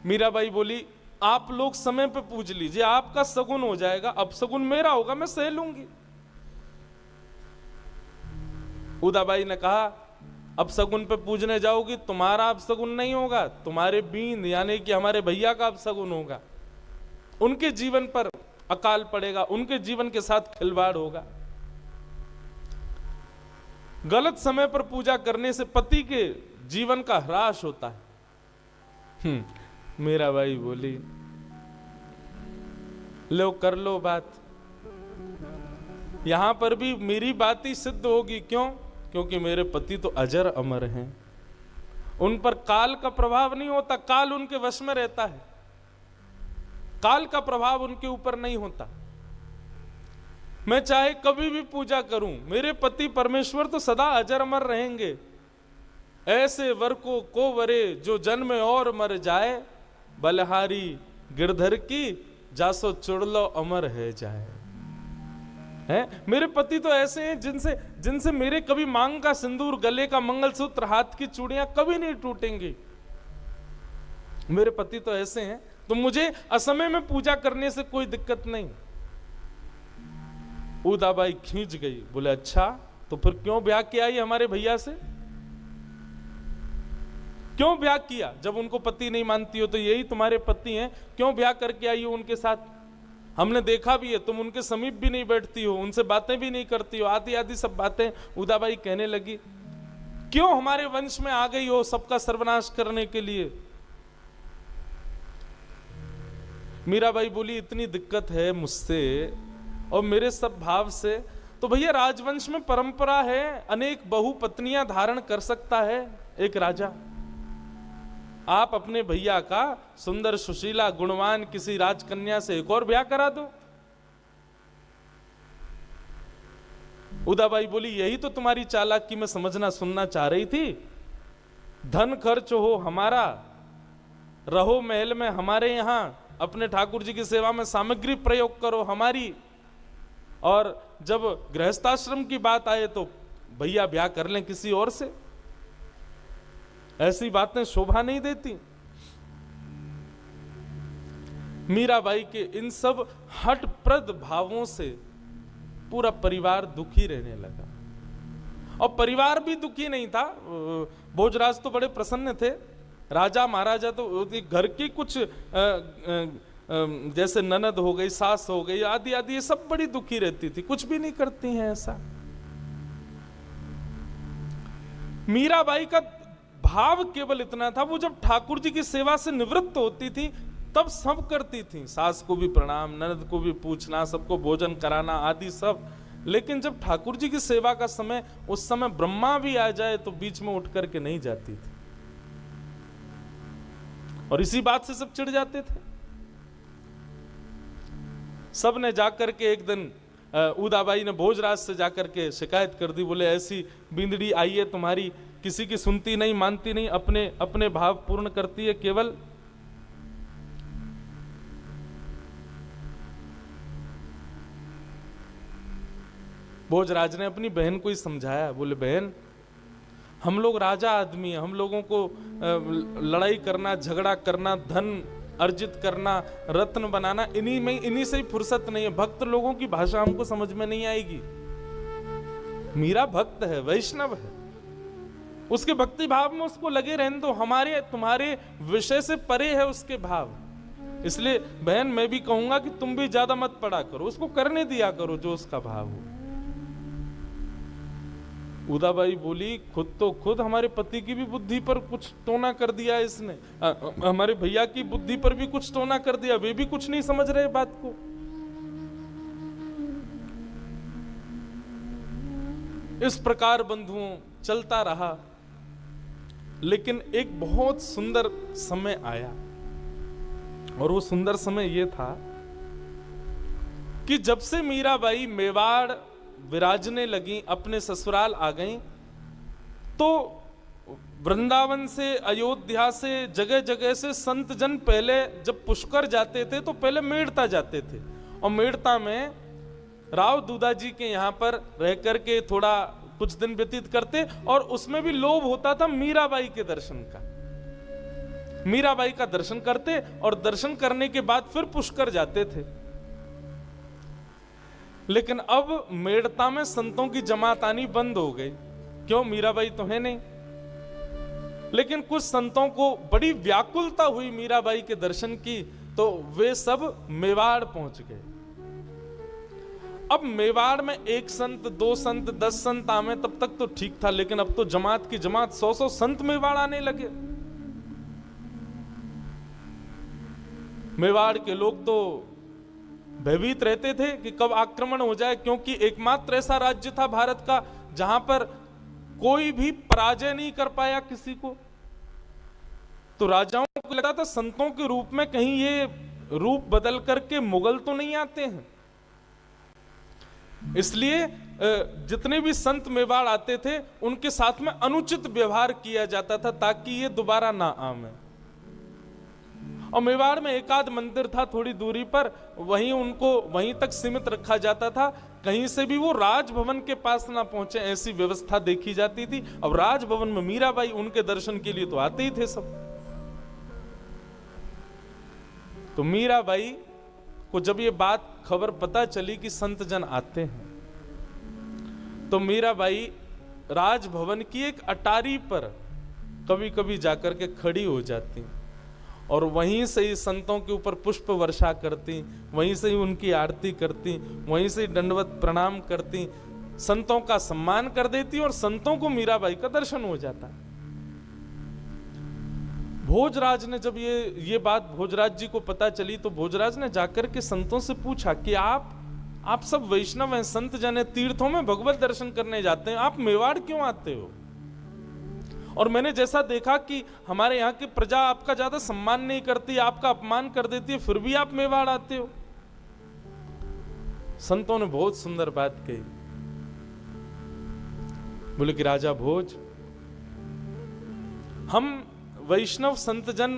मीराबाई बोली आप लोग समय पे पूज लीजिए, आपका सगुन हो जाएगा, अपशगुन मेरा होगा, मैं सह लूंगी। उदाबाई ने कहा अपशगुन पे पूजने जाओगी, तुम्हारा अपशगुन नहीं होगा, तुम्हारे बीन यानी कि हमारे भैया का अपशगुन होगा, उनके जीवन पर अकाल पड़ेगा, उनके जीवन के साथ खिलवाड़ होगा। गलत समय पर पूजा करने से पति के जीवन का ह्रास होता है। मीराबाई बोली लो कर लो बात, यहां पर भी मेरी बात ही सिद्ध होगी। क्यों? क्योंकि मेरे पति तो अजर अमर हैं, उन पर काल का प्रभाव नहीं होता, काल उनके वश में रहता है, काल का प्रभाव उनके ऊपर नहीं होता। मैं चाहे कभी भी पूजा करूं, मेरे पति परमेश्वर तो सदा अजर अमर रहेंगे। ऐसे वर को वरे जो जन्म और मर जाए, बलहारी गिरधर की जासो चुड़लो अमर है जाए। है मेरे पति तो ऐसे हैं जिनसे मेरे कभी मांग का सिंदूर, गले का मंगलसूत्र, हाथ की चूड़ियां कभी नहीं टूटेंगी। मेरे पति तो ऐसे हैं तो मुझे असमय में पूजा करने से कोई दिक्कत नहीं। उदाबाई खींच गई, बोले अच्छा तो फिर क्यों ब्याह किया ये हमारे भैया से? क्यों ब्याह किया? जब उनको पति नहीं मानती हो तो यही तुम्हारे पति हैं, क्यों ब्याह करके आई हो उनके साथ? हमने देखा भी है, तुम उनके समीप भी नहीं बैठती हो, उनसे बातें भी नहीं करती हो, आदि आदि सब बातें उदाबाई कहने लगी। क्यों हमारे वंश में आ गई हो सबका सर्वनाश करने के लिए? मीराबाई बोली इतनी दिक्कत है मुझसे और मेरे सब भाव से, तो भैया राजवंश में परंपरा है अनेक बहु पत्नियां धारण कर सकता है एक राजा। आप अपने भैया का सुंदर सुशीला गुणवान किसी राजकन्या से एक और ब्याह करा दो। उदाबाई बोली यही तो तुम्हारी चालाकी में समझना सुनना चाह रही थी। धन खर्च हो हमारा, रहो महल में हमारे यहां, अपने ठाकुर जी की सेवा में सामग्री प्रयोग करो हमारी, और जब गृहस्थाश्रम की बात आए तो भैया ब्याह कर लें किसी और से। ऐसी बातें शोभा नहीं देती। मीराबाई के इन सब हठप्रद भावों से पूरा परिवार दुखी रहने लगा, और परिवार भी दुखी नहीं था। भोजराज तो बड़े प्रसन्न थे, राजा महाराजा तो घर की कुछ जैसे ननद हो गई, सास हो गई, आदि आदि ये सब बड़ी दुखी रहती थी, कुछ भी नहीं करती हैं ऐसा। मीराबाई का भाव केवल इतना था, वो जब ठाकुर जी की सेवा से निवृत्त होती थी तब सब करती थी, सास को भी प्रणाम, ननद को भी पूछना, सबको भोजन कराना आदि सब। लेकिन जब ठाकुर जी की सेवा का समय, उस समय ब्रह्मा भी आ जाए तो बीच में उठ करके नहीं जाती थी, और इसी बात से सब चिढ़ जाते थे। सब ने जाकर के एक दिन उदाबाई ने भोजराज से जाकर के शिकायत कर दी, बोले ऐसी बिंदड़ी आई है तुम्हारी, किसी की सुनती नहीं, मानती नहीं, अपने अपने भाव पूर्ण करती है केवल। भोजराज ने अपनी बहन को ही समझाया, बोले बहन हम लोग राजा आदमी हैं, हम लोगों को लड़ाई करना, झगड़ा करना, धन अर्जित करना, रत्न बनाना, इन्हीं से ही फुर्सत नहीं है। भक्त लोगों की भाषा हमको समझ में नहीं आएगी। मीरा भक्त है, वैष्णव है, उसके भक्ति भाव में उसको लगे रहने दो, हमारे तुम्हारे विषय से परे है उसके भाव। इसलिए बहन मैं भी कहूंगा कि तुम भी ज्यादा मत पड़ा करो, उसको करने दिया करो जो उसका भाव हो। उदाबाई बोली खुद हमारे पति की भी बुद्धि पर कुछ टोना कर दिया इसने, हमारे भैया की बुद्धि पर भी कुछ टोना कर दिया, वे भी कुछ नहीं समझ रहे बात को। इस प्रकार बंधुओं चलता रहा, लेकिन एक बहुत सुंदर समय आया, और वो सुंदर समय ये था कि जब से मीराबाई मेवाड़ विराजने लगी, अपने ससुराल आ गईं, तो वृंदावन से, अयोध्या से, जगह जगह से संत जन पहले जब पुष्कर जाते थे तो पहले मेड़ता जाते थे, और मेड़ता में राव दूधा जी के यहाँ पर रह करके थोड़ा कुछ दिन व्यतीत करते, और उसमें भी लोभ होता था मीराबाई के दर्शन का। मीराबाई का दर्शन करते और दर्शन करने के बाद फिर पुष्कर जाते थे। लेकिन अब मेड़ता में संतों की जमात आनी बंद हो गई। क्यों? मीराबाई तो है नहीं। लेकिन कुछ संतों को बड़ी व्याकुलता हुई मीराबाई के दर्शन की, तो वे सब मेवाड़ पहुंच गए। अब मेवाड़ में एक संत, दो संत, 10 संत आवे तब तक तो ठीक था, लेकिन अब तो जमात की जमात 100-100 संत मेवाड़ आने लगे। मेवाड़ के लोग तो भयभीत रहते थे कि कब आक्रमण हो जाए, क्योंकि एकमात्र ऐसा राज्य था भारत का जहां पर कोई भी पराजय नहीं कर पाया किसी को। तो राजाओं को लगता था संतों के रूप में कहीं ये रूप बदल करके मुगल तो नहीं आते हैं। इसलिए जितने भी संत मेवाड़ आते थे उनके साथ में अनुचित व्यवहार किया जाता था ताकि ये दोबारा ना आवे। और मेवाड़ में एक आध मंदिर था थोड़ी दूरी पर, वहीं उनको वहीं तक सीमित रखा जाता था, कहीं से भी वो राजभवन के पास ना पहुंचे, ऐसी व्यवस्था देखी जाती थी। अब राजभवन में मीराबाई, उनके दर्शन के लिए तो आते ही थे सब। तो मीराबाई को जब ये बात खबर पता चली कि संत जन आते हैं, तो मीराबाई राजभवन की एक अटारी पर कभी कभी जाकर के खड़ी हो जाती और वहीं से ही संतों के ऊपर पुष्प वर्षा करती, वहीं से ही उनकी आरती करती, वहीं से ही दंडवत प्रणाम करती, संतों का सम्मान कर देती और संतों को मीराबाई का दर्शन हो जाता। भोजराज ने जब ये बात भोजराज जी को पता चली, तो भोजराज ने जाकर के संतों से पूछा कि आप सब वैष्णव हैं, संत जन हैं, तीर्थों में भगवत दर्शन करने जाते हैं, आप मेवाड़ क्यों आते हो? और मैंने जैसा देखा कि हमारे यहाँ की प्रजा आपका ज्यादा सम्मान नहीं करती, आपका अपमान कर देती है, फिर भी आप मेवाड़ आते हो। संतों ने बहुत सुंदर बात कही, बोले कि राजा भोज, हम वैष्णव संत जन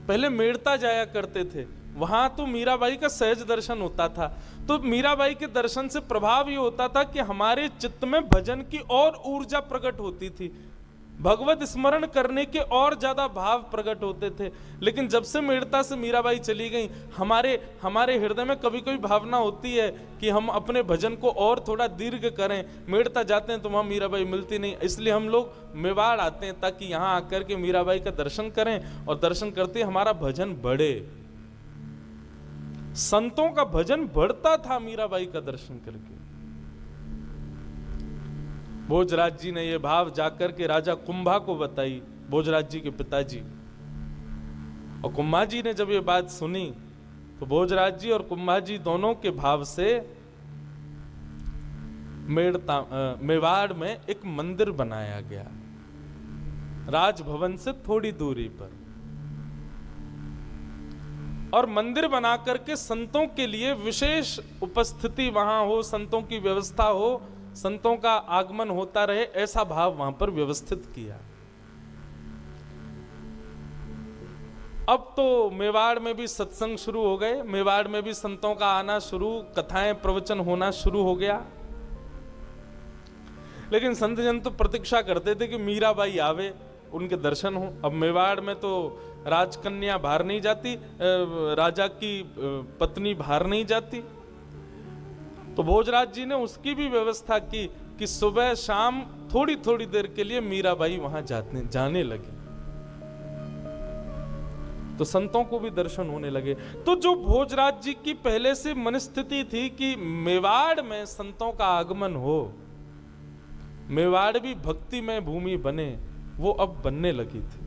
पहले मेड़ता जाया करते थे, वहां तो मीराबाई का सहज दर्शन होता था। तो मीराबाई के दर्शन से प्रभाव ये होता था कि हमारे चित्त में भजन की और ऊर्जा प्रकट होती थी, भगवत स्मरण करने के और ज्यादा भाव प्रकट होते थे। लेकिन जब से मेड़ता से मीराबाई चली गई, हमारे हृदय में कभी कभी भावना होती है कि हम अपने भजन को और थोड़ा दीर्घ करें। मेड़ता जाते हैं तो वहां मीराबाई मिलती नहीं, इसलिए हम लोग मेवाड़ आते हैं ताकि यहां आकर के मीराबाई का दर्शन करें, और दर्शन करते हमारा भजन बढ़े। संतों का भजन बढ़ता था मीराबाई का दर्शन करके। भोजराज जी ने यह भाव जाकर के राजा कुंभा को बताई, भोजराज जी के पिताजी। और कुंभा जी ने जब ये बात सुनी, तो भोजराज जी और कुंभा जी दोनों के भाव से मेवाड़ में एक मंदिर बनाया गया, राजभवन से थोड़ी दूरी पर। और मंदिर बना करके संतों के लिए विशेष उपस्थिति वहां हो, संतों की व्यवस्था हो, संतों का आगमन होता रहे, ऐसा भाव वहां पर व्यवस्थित किया। अब तो मेवाड़ में भी सत्संग शुरू हो गए, मेवाड़ में भी संतों का आना शुरू, कथाएं प्रवचन होना शुरू हो गया। लेकिन संत जन तो प्रतीक्षा करते थे कि मीराबाई आवे, उनके दर्शन हो। अब मेवाड़ में तो राजकन्या बाहर नहीं जाती, राजा की पत्नी बाहर नहीं जाती, तो भोजराज जी ने उसकी भी व्यवस्था की कि सुबह शाम थोड़ी थोड़ी देर के लिए मीराबाई वहां जाने लगी, तो संतों को भी दर्शन होने लगे। तो जो भोजराज जी की पहले से मनस्थिति थी कि मेवाड़ में संतों का आगमन हो, मेवाड़ भी भक्तिमय भूमि बने, वो अब बनने लगी थी।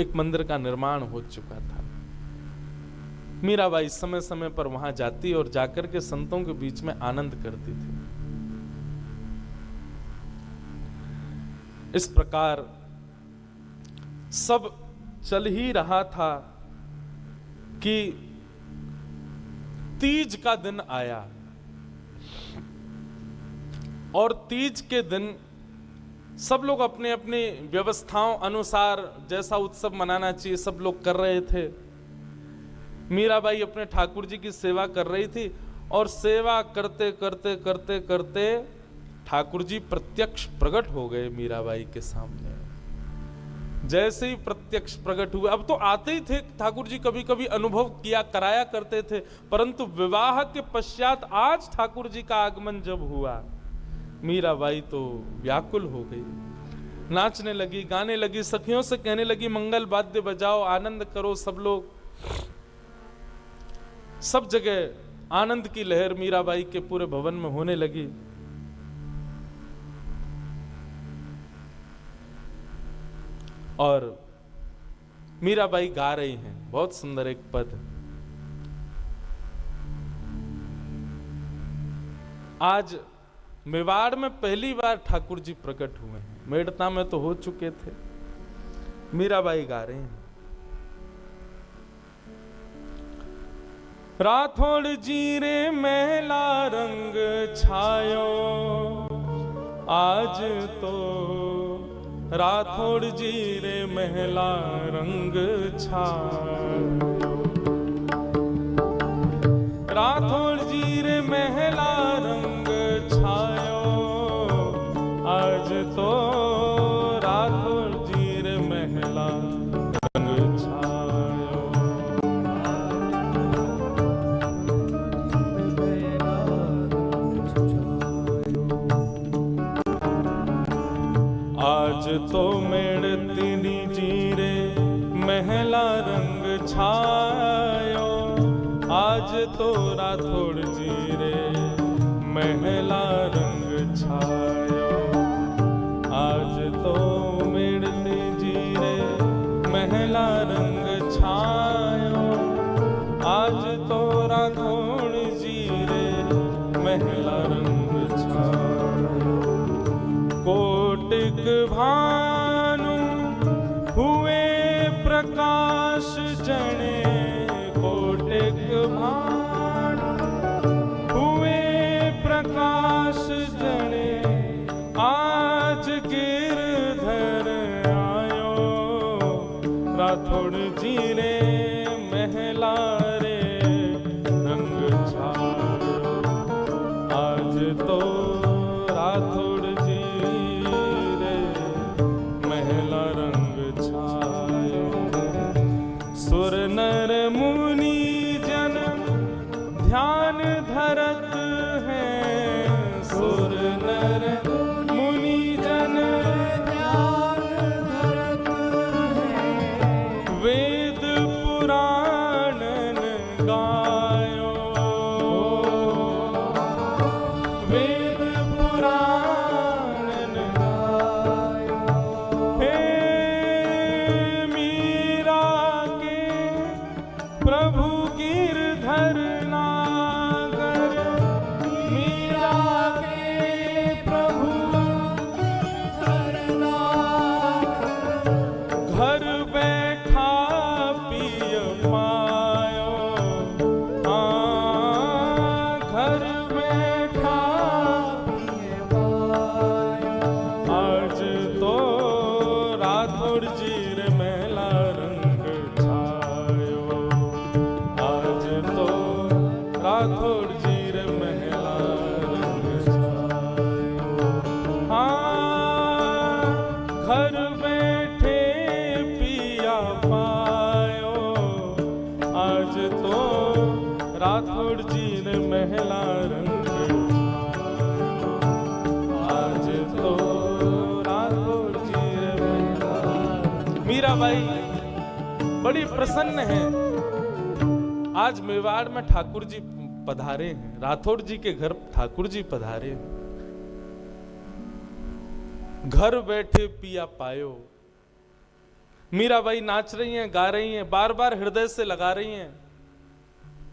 एक मंदिर का निर्माण हो चुका था। मीराबाई समय समय पर वहां जाती और जाकर के संतों के बीच में आनंद करती थी। इस प्रकार सब चल ही रहा था कि तीज का दिन आया, और तीज के दिन सब लोग अपने अपनी व्यवस्थाओं अनुसार जैसा उत्सव मनाना चाहिए सब लोग कर रहे थे। मीराबाई अपने ठाकुर जी की सेवा कर रही थी, और सेवा करते करते करते करते ठाकुर जी प्रत्यक्ष प्रकट हो गए मीराबाई के सामने। जैसे ही प्रत्यक्ष प्रकट हुए, अब तो आते ही थे ठाकुर जी, कभी कभी अनुभव किया कराया करते थे, परंतु विवाह के पश्चात आज ठाकुर जी का आगमन जब हुआ, मीराबाई तो व्याकुल हो गई, नाचने लगी, गाने लगी, सखियों से कहने लगी मंगल वाद्य बजाओ, आनंद करो सब लोग। सब जगह आनंद की लहर मीराबाई के पूरे भवन में होने लगी। और मीराबाई गा रही हैं बहुत सुंदर एक पद। आज मेवाड़ में पहली बार ठाकुर जी प्रकट हुए हैं, मेड़ता में तो हो चुके थे। मीराबाई गा रहे हैं, राठौड़ जी रे महला रंग छायो, आज तो राठौड़ जी रे महला रंग छायो, राठौड़ जी रे महला रंग छायो, आज तो राठौड़ जी रे महला रंग छायो। आज तो मेड़ तेरी जीरे महला रंग छायो, आज तो राठौड़ जीरे महला रंग छायो, आज तो मेड़ तेरी जीरे महला रंग छायो, आज तो राठौड़ जीरे महला रंग छायो। कोटिक भानु हुए प्रकाश जने, कोटिक भानु हुए प्रकाश जने, आज गिरधर आयो, राठौड़ जी रे महला रे रंग छायो, आज तो राठौड़ जी रे महला रंग छायो। सुर नर मुनि जन ध्यान धरत हैं, सुर नर मुनि जन ध्यान धरत हैं, वेद पुराणन गायो, वेद पुराणन गायो। हे मीरा के प्रभु गिरधर नागर, मीरा के प्रभु गिरधर नागर, घर बैठा पिय पायो, घर बैठा पिय पायो, आज तो राठौड़ जी रे महला रंग छायो, आज तो राठौड़ जी रे महला रंग छायो। हाँ, घर बैठे पिया पायो, आज तो राठौड़ जी ने महला रंग छायो, आज तो राठौड़ जी ने महला। मीराबाई बड़ी प्रसन्न है। आज मेवाड़ में ठाकुर जी पधारे हैं, राठौड़ जी के घर ठाकुर जी पधारे हैं। घर बैठे पिया पायो। मीराबाई नाच रही हैं, गा रही हैं, बार बार हृदय से लगा रही हैं।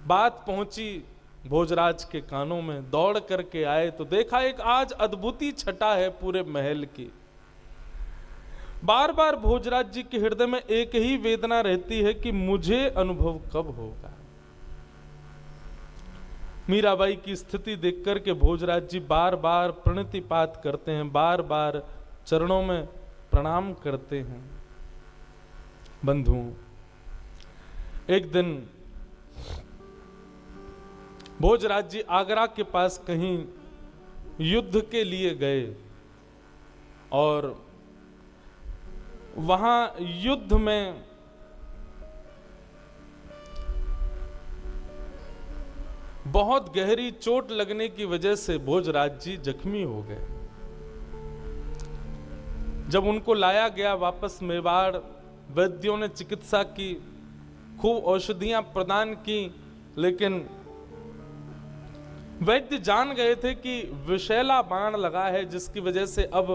बात पहुंची भोजराज के कानों में, दौड़ करके आए तो देखा एक आज अद्भुती छटा है पूरे महल की। बार बार भोजराज जी के हृदय में एक ही वेदना रहती है कि मुझे अनुभव कब होगा। मीराबाई की स्थिति देख करके भोजराज जी बार बार प्रणतिपात करते हैं, बार बार चरणों में प्रणाम करते हैं। बंधुओं, एक दिन भोजराज जी आगरा के पास कहीं युद्ध के लिए गए और वहां युद्ध में बहुत गहरी चोट लगने की वजह से भोजराज जी जख्मी हो गए। जब उनको लाया गया वापस मेवाड़, वैद्यों ने चिकित्सा की, खूब औषधियां प्रदान की, लेकिन वैद्य जान गए थे कि विषैला बाण लगा है, जिसकी वजह से अब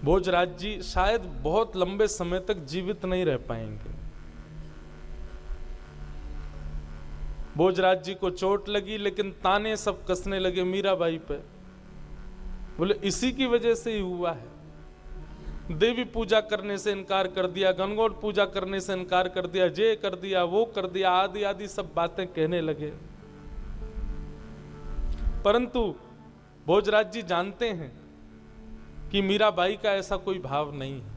भोजराज जी शायद बहुत लंबे समय तक जीवित नहीं रह पाएंगे। भोजराज जी को चोट लगी, लेकिन ताने सब कसने लगे मीराबाई पे। बोले इसी की वजह से ही हुआ है। देवी पूजा करने से इनकार कर दिया, गणगौर पूजा करने से इनकार कर दिया, ये कर दिया, वो कर दिया, आदि आदि सब बातें कहने लगे। परंतु भोजराज जी जानते हैं कि मीराबाई का ऐसा कोई भाव नहीं है।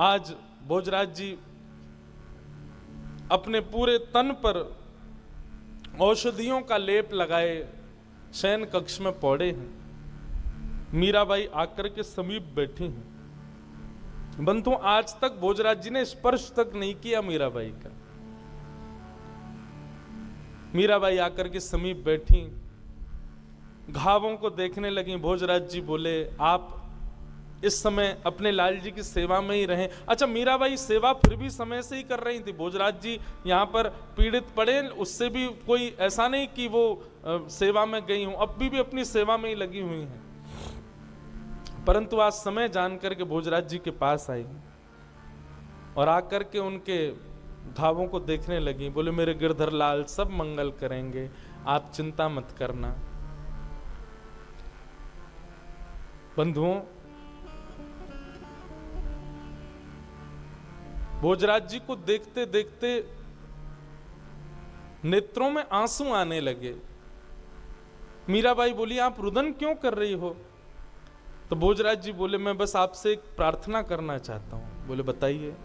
आज भोजराज जी अपने पूरे तन पर औषधियों का लेप लगाए शयन कक्ष में पौड़े हैं। मीराबाई आकर के समीप बैठी हैं। बंधु, आज तक भोजराज जी ने स्पर्श तक नहीं किया मीराबाई का। मीराबाई आकर के समीप बैठी, घावों को देखने लगी। भोजराज जी बोले आप इस समय अपने लाल जी की सेवा में ही रहें। अच्छा, मीराबाई सेवा फिर भी समय से ही कर रही थी। भोजराज जी यहाँ पर पीड़ित पड़े, उससे भी कोई ऐसा नहीं कि वो सेवा में गई हूं, अब भी अपनी सेवा में ही लगी हुई हैं। परंतु आज समय जान करके भोजराज जी के पास आई और आकर के उनके घावों को देखने लगी। बोले मेरे गिरधर लाल सब मंगल करेंगे, आप चिंता मत करना। बंधुओं, भोजराज जी को देखते देखते नेत्रों में आंसू आने लगे। मीराबाई बोली आप रुदन क्यों कर रही हो? तो भोजराज जी बोले मैं बस आपसे एक प्रार्थना करना चाहता हूं। बोले बताइए।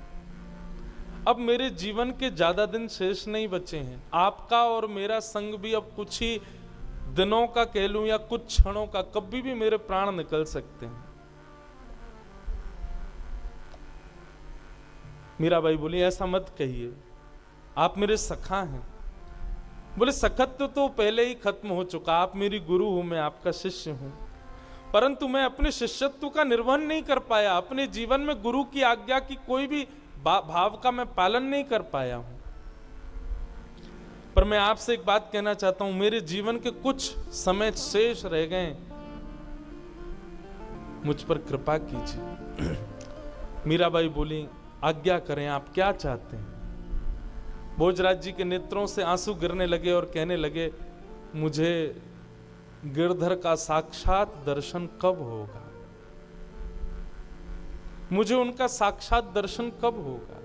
अब मेरे जीवन के ज्यादा दिन शेष नहीं बचे हैं, आपका और मेरा संग भी अब कुछ ही दिनों का कह लूं या कुछ क्षणों का, कभी भी मेरे प्राण निकल सकते हैं। मीराबाई बोली ऐसा मत कहिए, आप मेरे सखा हैं। बोले सखत्व तो पहले ही खत्म हो चुका, आप मेरी गुरु हूं, मैं आपका शिष्य हूं, परंतु मैं अपने शिष्यत्व का निर्वहन नहीं कर पाया। अपने जीवन में गुरु की आज्ञा की कोई भी भाव का मैं पालन नहीं कर पाया हूं। पर मैं आपसे एक बात कहना चाहता हूं, मेरे जीवन के कुछ समय शेष रह गए, मुझ पर कृपा कीजिए। मीराबाई बोली आज्ञा करें, आप क्या चाहते हैं? भोजराज जी के नेत्रों से आंसू गिरने लगे और कहने लगे मुझे गिरधर का साक्षात दर्शन कब होगा? मुझे उनका साक्षात दर्शन कब होगा?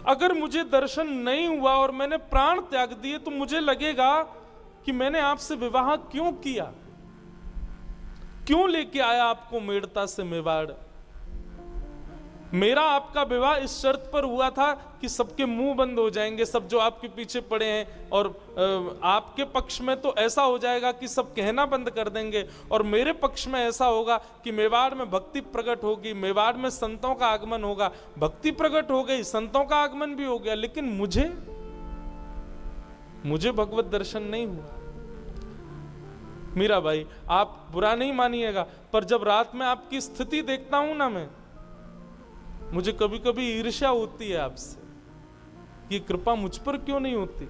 अगर मुझे दर्शन नहीं हुआ और मैंने प्राण त्याग दिए तो मुझे लगेगा कि मैंने आपसे विवाह क्यों किया, क्यों लेके आया आपको मेड़ता से मेवाड़। मेरा आपका विवाह इस शर्त पर हुआ था कि सबके मुंह बंद हो जाएंगे, सब जो आपके पीछे पड़े हैं, और आपके पक्ष में तो ऐसा हो जाएगा कि सब कहना बंद कर देंगे, और मेरे पक्ष में ऐसा होगा कि मेवाड़ में भक्ति प्रकट होगी, मेवाड़ में संतों का आगमन होगा। भक्ति प्रकट हो गई, संतों का आगमन भी हो गया, लेकिन मुझे भगवत दर्शन नहीं हुआ। मीराबाई आप बुरा नहीं मानिएगा, पर जब रात में आपकी स्थिति देखता हूं ना, मैं मुझे कभी कभी ईर्ष्या होती है आपसे कि कृपा मुझ पर क्यों नहीं होती।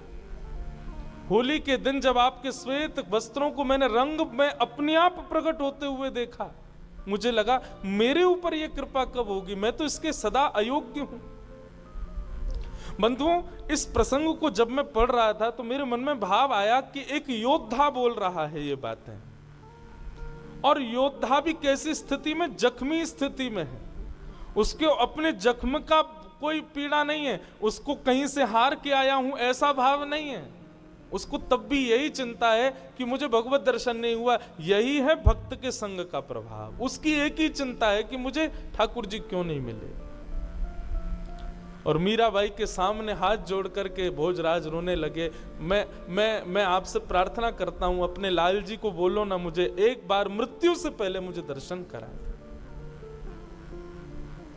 होली के दिन जब आपके श्वेत वस्त्रों को मैंने रंग में अपने आप प्रकट होते हुए देखा, मुझे लगा मेरे ऊपर यह कृपा कब होगी, मैं तो इसके सदा अयोग्य हूं। बंधुओं, इस प्रसंग को जब मैं पढ़ रहा था तो मेरे मन में भाव आया कि एक योद्धा बोल रहा है ये बातें, और योद्धा भी कैसी स्थिति में? जख्मी स्थिति में है। उसके अपने जख्म का कोई पीड़ा नहीं है, उसको कहीं से हार के आया हूं ऐसा भाव नहीं है। उसको तब भी यही चिंता है कि मुझे भगवत दर्शन नहीं हुआ। यही है भक्त के संग का प्रभाव। उसकी एक ही चिंता है कि मुझे ठाकुर जी क्यों नहीं मिले। और मीराबाई के सामने हाथ जोड़ करके भोजराज रोने लगे। मैं आपसे प्रार्थना करता हूं, अपने लाल जी को बोलो ना, मुझे एक बार मृत्यु से पहले मुझे दर्शन कराए।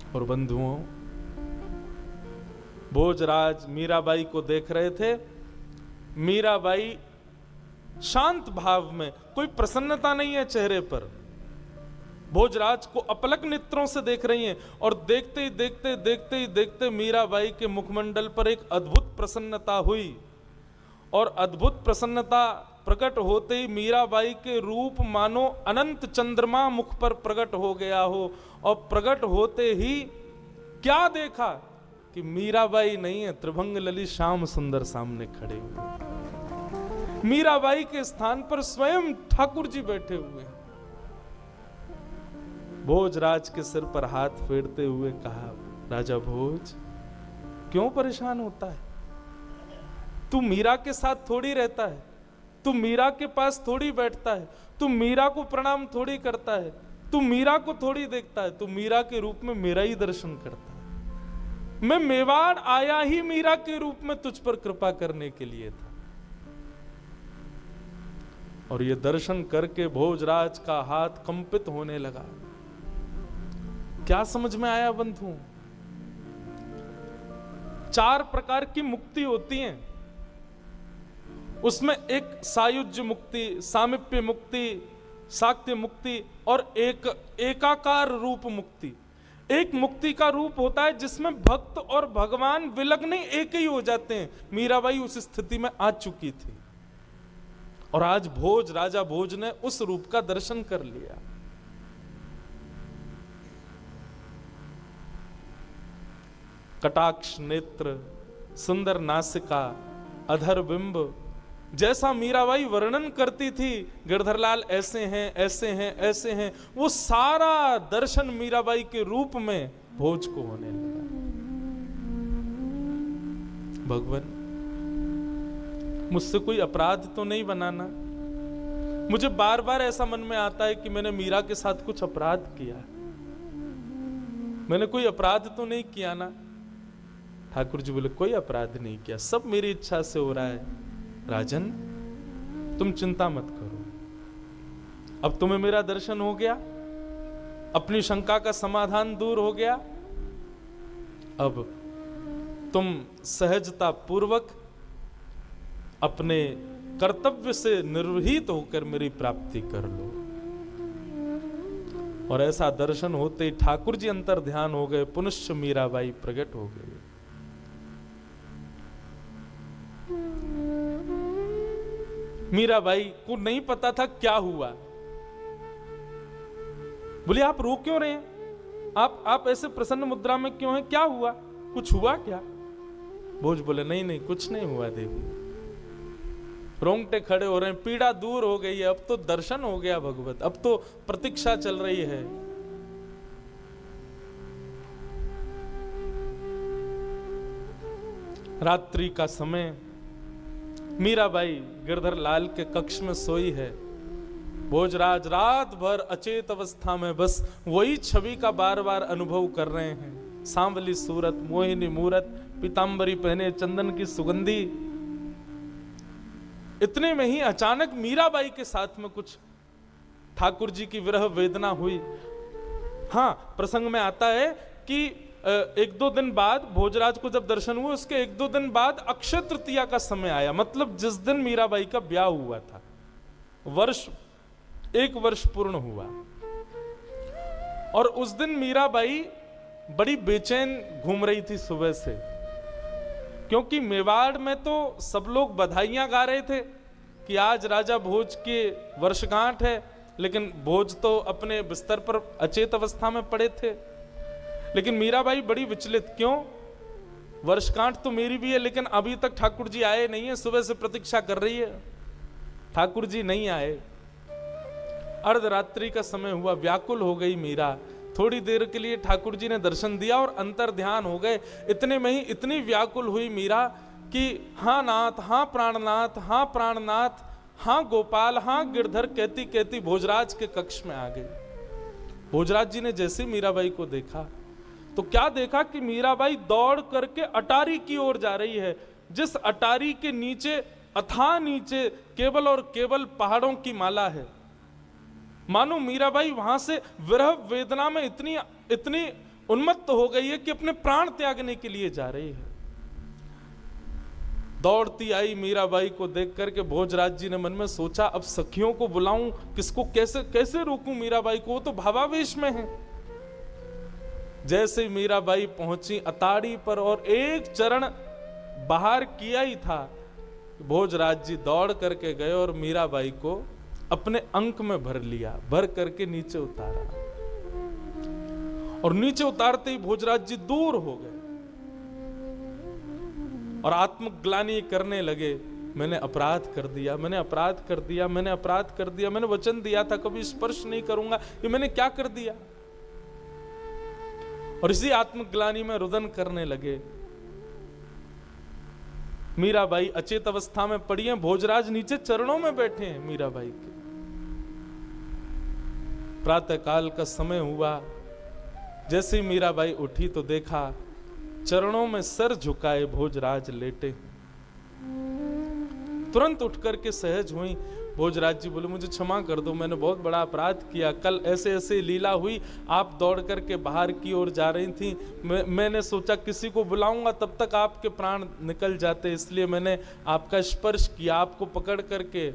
और बंधुओं, भोजराज मीराबाई को देख रहे थे। मीराबाई शांत भाव में, कोई प्रसन्नता नहीं है चेहरे पर, भोजराज को अपलक नेत्रों से देख रही हैं। और देखते ही देखते मीराबाई के मुखमंडल पर एक अद्भुत प्रसन्नता हुई, और अद्भुत प्रसन्नता प्रकट होते ही मीराबाई के रूप मानो अनंत चंद्रमा मुख पर प्रकट हो गया हो। और प्रकट होते ही क्या देखा कि मीराबाई नहीं है, त्रिभंग ललित श्याम सुंदर सामने खड़े हुए। मीराबाई के स्थान पर स्वयं ठाकुर जी बैठे हुए। भोजराज के सिर पर हाथ फेरते हुए कहा, राजा भोज क्यों परेशान होता है? तू मीरा के साथ थोड़ी रहता है, तू मीरा के पास थोड़ी बैठता है, तू मीरा को प्रणाम थोड़ी करता है, तू मीरा को थोड़ी देखता है, तू मीरा के रूप में मेरा ही दर्शन करता है। मैं मेवाड़ आया ही मीरा के रूप में तुझ पर कृपा करने के लिए था। और ये दर्शन करके भोजराज का हाथ कंपित होने लगा। क्या समझ में आया बंधुओं? 4 प्रकार की मुक्ति होती है। उसमें एक सायुज्य मुक्ति, सामिप्य मुक्ति, साक्त्य मुक्ति और एक एकाकार रूप मुक्ति। एक मुक्ति का रूप होता है जिसमें भक्त और भगवान विलग्न एक ही हो जाते हैं। मीराबाई उस स्थिति में आ चुकी थी और आज भोज, राजा भोज ने उस रूप का दर्शन कर लिया। कटाक्ष नेत्र, सुंदर नासिका, अधर बिंब, जैसा मीराबाई वर्णन करती थी, गिरधरलाल ऐसे हैं, ऐसे हैं, ऐसे हैं, वो सारा दर्शन मीराबाई के रूप में भोज को होने लगा। भगवान, मुझसे कोई अपराध तो नहीं बनाना। मुझे बार बार ऐसा मन में आता है कि मैंने मीरा के साथ कुछ अपराध किया। मैंने कोई अपराध तो नहीं किया ना? ठाकुर जी बोले, कोई अपराध नहीं किया, सब मेरी इच्छा से हो रहा है। राजन, तुम चिंता मत करो, अब तुम्हें मेरा दर्शन हो गया, अपनी शंका का समाधान दूर हो गया। अब तुम सहजता पूर्वक अपने कर्तव्य से निर्वहित होकर मेरी प्राप्ति कर लो। और ऐसा दर्शन होते ही ठाकुर जी अंतर ध्यान हो गए, पुनश्च मीराबाई प्रकट हो गई। मीराबाई को नहीं पता था क्या हुआ। बोले, आप रो क्यों रहे हैं? आप ऐसे प्रसन्न मुद्रा में क्यों हैं? क्या हुआ? कुछ हुआ क्या? भोज बोले, नहीं नहीं, कुछ नहीं हुआ देवी। रोंगटे खड़े हो रहे हैं, पीड़ा दूर हो गई है, अब तो दर्शन हो गया भगवत, अब तो प्रतीक्षा चल रही है। रात्रि का समय, मीराबाई गिरधर लाल के कक्ष में सोई है। भोजराज रात भर अचेत अवस्था में बस वही छवि का बार बार अनुभव कर रहे हैं। सांवली सूरत, मोहिनी मूरत, पीतांबरी पहने, चंदन की सुगंधी। इतने में ही अचानक मीराबाई के साथ में कुछ ठाकुर जी की विरह वेदना हुई। हाँ, प्रसंग में आता है कि एक दो दिन बाद भोजराज को जब दर्शन हुए, उसके एक दो दिन बाद अक्षय तृतीया का समय आया। मतलब जिस दिन मीराबाई का ब्याह हुआ था, एक वर्ष पूर्ण हुआ। और उस दिन मीराबाई बड़ी बेचैन घूम रही थी सुबह से, क्योंकि मेवाड़ में तो सब लोग बधाइयां गा रहे थे कि आज राजा भोज के वर्षगांठ है, लेकिन भोज तो अपने बिस्तर पर अचेत अवस्था में पड़े थे। लेकिन मीराबाई बड़ी विचलित, क्यों? वर्षगांठ तो मेरी भी है, लेकिन अभी तक ठाकुर जी आए नहीं है। सुबह से प्रतीक्षा कर रही है, ठाकुर जी नहीं आए। अर्धरात्रि का समय हुआ, व्याकुल हो गई मीरा। थोड़ी देर के लिए ठाकुर जी ने दर्शन दिया और अंतर ध्यान हो गए। इतने में ही इतनी व्याकुल हुई मीरा कि हाँ नाथ, हाँ प्राणनाथ, हाँ प्राणनाथ, हाँ गोपाल, हाँ गिरधर कहती कहती भोजराज के कक्ष में आ गई। भोजराज जी ने जैसे मीराबाई को देखा तो क्या देखा कि मीराबाई दौड़ करके अटारी की ओर जा रही है, जिस अटारी के नीचे, अथाह नीचे, केवल और केवल पहाड़ों की माला है। मानो मीराबाई वहां से विरह वेदना में इतनी उन्मत्त हो गई है कि अपने प्राण त्यागने के लिए जा रही है। दौड़ती आई मीराबाई को देख करके भोजराज जी ने मन में सोचा, अब सखियों को बुलाऊं, किसको कैसे रोकूं मीराबाई को, वो तो भावावेश में है। जैसे मीराबाई पहुंची अताड़ी पर और एक चरण बाहर किया ही था, भोजराज जी दौड़ करके गए और मीराबाई को अपने अंक में भर लिया, भर करके नीचे उतारा। और नीचे उतारते ही भोजराज जी दूर हो गए और आत्मग्लानि करने लगे, मैंने अपराध कर दिया, मैंने अपराध कर दिया, मैंने अपराध कर दिया, मैंने वचन दिया था कभी स्पर्श नहीं करूंगा, ये मैंने क्या कर दिया। और इसी आत्मग्लानि में रुदन करने लगे। मीराबाई अचेत अवस्था में पड़ी हैं, भोजराज नीचे चरणों में बैठे हैं मीराबाई के। प्रातः काल का समय हुआ, जैसे मीराबाई उठी तो देखा चरणों में सर झुकाए भोजराज लेटे। तुरंत उठ करके सहज हुई। भोजराज जी बोले मुझे क्षमा कर दो, मैंने बहुत बड़ा अपराध किया। कल ऐसे ऐसे लीला हुई, आप दौड़ करके बाहर की ओर जा रही थी, मैंने सोचा किसी को बुलाऊंगा तब तक आपके प्राण निकल जाते, इसलिए मैंने आपका स्पर्श किया, आपको पकड़ करके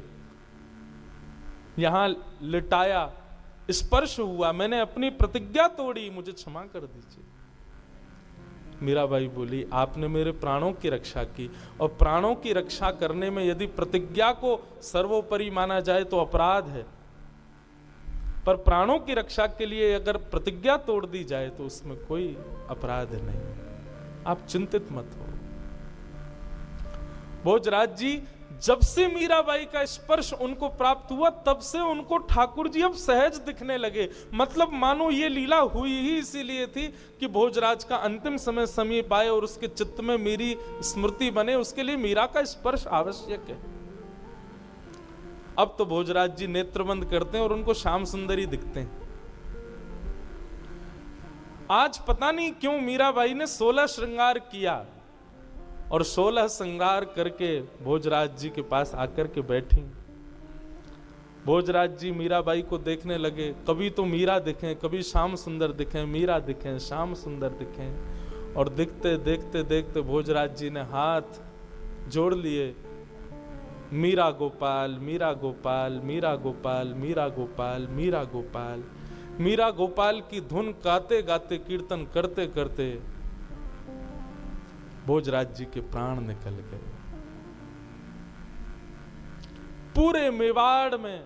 यहां लिटाया, स्पर्श हुआ, मैंने अपनी प्रतिज्ञा तोड़ी, मुझे क्षमा कर दीजिए। मीराबाई बोली आपने मेरे प्राणों की रक्षा की, और प्राणों की रक्षा करने में यदि प्रतिज्ञा को सर्वोपरि माना जाए तो अपराध है, पर प्राणों की रक्षा के लिए अगर प्रतिज्ञा तोड़ दी जाए तो उसमें कोई अपराध नहीं, आप चिंतित मत हो। भोजराज जी जब से मीराबाई का स्पर्श उनको प्राप्त हुआ तब से उनको ठाकुर जी अब सहज दिखने लगे। मतलब मानो ये लीला हुई ही इसीलिए थी कि भोजराज का अंतिम समय समीप आए और उसके चित्त में मेरी स्मृति बने, उसके लिए मीरा का स्पर्श आवश्यक है। अब तो भोजराज जी नेत्र बंद करते हैं और उनको श्याम सुंदरी दिखते हैं। आज पता नहीं क्यों मीराबाई ने 16 श्रृंगार किया और 16 श्रृंगार करके भोजराज जी के पास आकर के बैठी। भोजराज जी मीराबाई को देखने लगे, कभी तो मीरा दिखें, कभी श्याम सुंदर दिखें, मीरा दिखें, श्याम सुंदर दिखें, और दिखते देखते देखते भोजराज जी ने हाथ जोड़ लिए, मीरा गोपाल, मीरा गोपाल, मीरा गोपाल, मीरा गोपाल, मीरा गोपाल, मीरा गोपाल की धुन गाते गाते, कीर्तन करते करते भोजराज जी के प्राण निकल गए। पूरे मेवाड़ में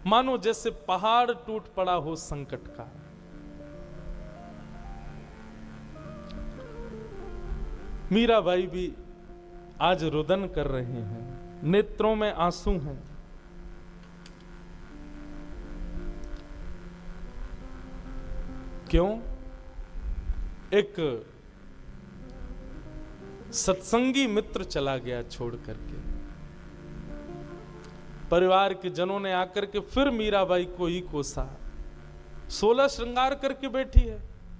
मानो जैसे पहाड़ टूट पड़ा हो संकट का। मीराबाई भी आज रुदन कर रहे हैं, नेत्रों में आंसू हैं। क्यों? एक सत्संगी मित्र चला गया छोड़ करके। परिवार के जनों ने आकर के फिर मीराबाई को ही कोसा। 16 श्रृंगार करके बैठी है,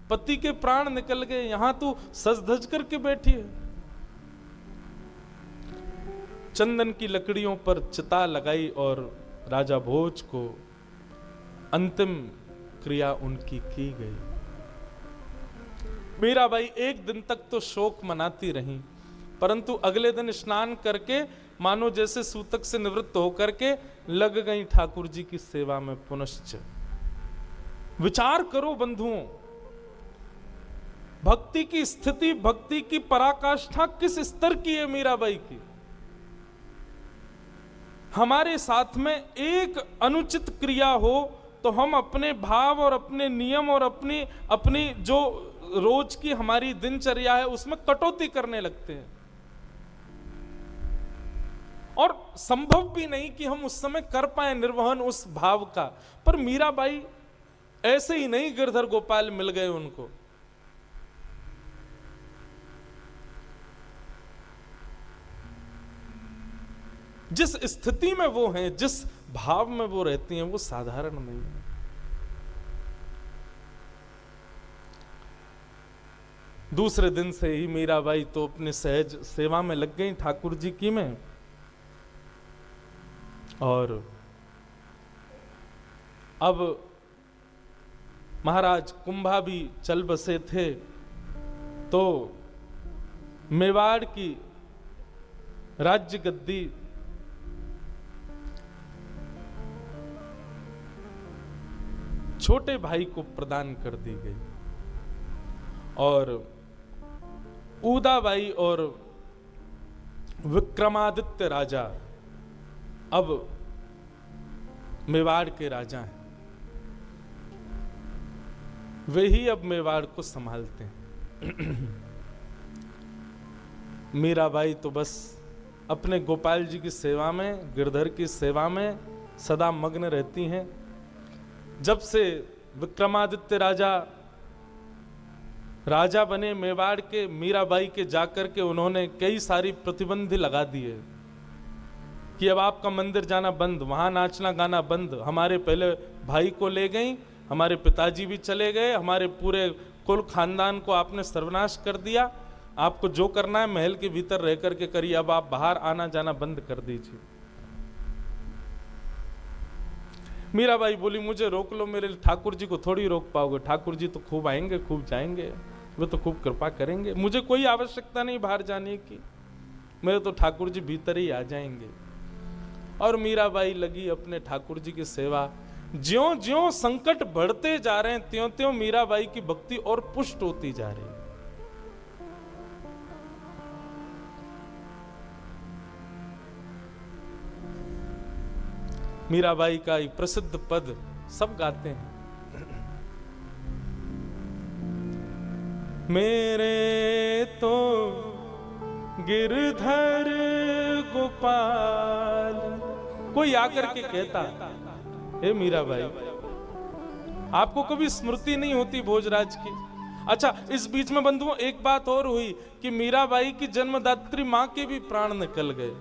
पति के प्राण निकल गए, यहां तो सज धज करके बैठी है। चंदन की लकड़ियों पर चिता लगाई और राजा भोज को अंतिम क्रिया उनकी की गई। मीराबाई एक दिन तक तो शोक मनाती रही, परंतु अगले दिन स्नान करके मानो जैसे सूतक से निवृत्त होकर के लग गई ठाकुर जी की सेवा में पुनश्च। विचार करो बंधुओं, भक्ति की स्थिति, भक्ति की पराकाष्ठा किस स्तर की है मीराबाई की। हमारे साथ में एक अनुचित क्रिया हो तो हम अपने भाव और अपने नियम और अपनी जो रोज की हमारी दिनचर्या है उसमें कटौती करने लगते हैं, और संभव भी नहीं कि हम उस समय कर पाए निर्वहन उस भाव का। पर मीराबाई ऐसे ही नहीं गिरधर गोपाल मिल गए उनको। जिस स्थिति में वो हैं, जिस भाव में वो रहती हैं, वो साधारण नहीं है। दूसरे दिन से ही मीराबाई तो अपने सहज सेवा में लग गई ठाकुर जी की में, और अब महाराज कुंभा भी चल बसे थे, तो मेवाड़ की राज्य गद्दी छोटे भाई को प्रदान कर दी गई, और उदाबाई और विक्रमादित्य राजा अब मेवाड़ के राजा हैं। वे ही अब मेवाड़ को संभालते हैं। मीराबाई तो बस अपने गोपाल जी की सेवा में, गिरधर की सेवा में सदा मग्न रहती हैं। जब से विक्रमादित्य राजा बने मेवाड़ के, मीराबाई के जाकर के उन्होंने कई सारी प्रतिबंध लगा दिए कि अब आपका मंदिर जाना बंद, वहां नाचना गाना बंद। हमारे पहले भाई को ले गई, हमारे पिताजी भी चले गए, हमारे पूरे कुल खानदान को आपने सर्वनाश कर दिया। आपको जो करना है महल के भीतर रह करके करिए, अब आप बाहर आना जाना बंद कर दीजिए। मीराबाई बोली मुझे रोक लो, मेरे ठाकुर जी को थोड़ी रोक पाओगे, ठाकुर जी तो खूब आएंगे खूब जाएंगे, वे तो खूब कृपा करेंगे, मुझे कोई आवश्यकता नहीं बाहर जाने की, मेरे तो ठाकुर जी भीतर ही आ जाएंगे। और मीराबाई लगी अपने ठाकुर जी की सेवा। ज्यों ज्यों संकट बढ़ते जा रहे हैं त्यों त्यों मीराबाई की भक्ति और पुष्ट होती जा रही है। मीराबाई का एक प्रसिद्ध पद सब गाते हैं, मेरे तो गिरधर गोपाल। कोई आकर के कहता, हे मीराबाई, आपको कभी स्मृति नहीं होती भोजराज की? अच्छा, इस बीच में बंधुओं एक बात और हुई कि मीराबाई की जन्मदात्री मां के भी प्राण निकल गए।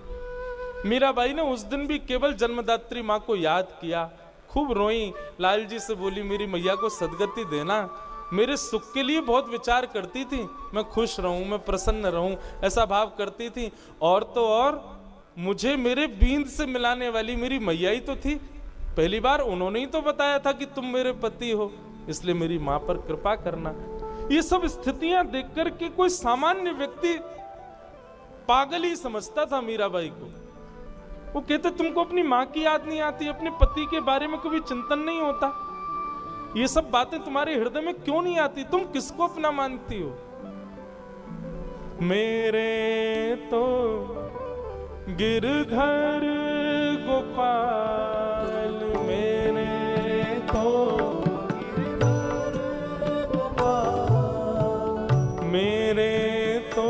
मीराबाई ने उस दिन भी केवल जन्मदात्री मां को याद किया, खूब रोई, लाल जी से बोली मेरी मैया को सदगति देना, मेरे सुख के लिए बहुत विचार करती थी, मैं खुश रहूं, मैं प्रसन्न रहूं, ऐसा भाव करती थी। और तो और मुझे मेरे बींद से मिलाने वाली मेरी मैया ही तो थी, पहली बार उन्होंने ही तो बताया था कि तुम मेरे पति हो, इसलिए मेरी मां पर कृपा करना। ये सब स्थितियां देख करके कोई सामान्य व्यक्ति पागल ही समझता था मीराबाई को। वो कहते तुमको अपनी मां की याद नहीं आती, अपने पति के बारे में कभी चिंतन नहीं होता, ये सब बातें तुम्हारे हृदय में क्यों नहीं आती, तुम किसको अपना मानती हो? मेरे तो गिरधर गोपाल, मेरे तो गिरधर गोपाल, मेरे तो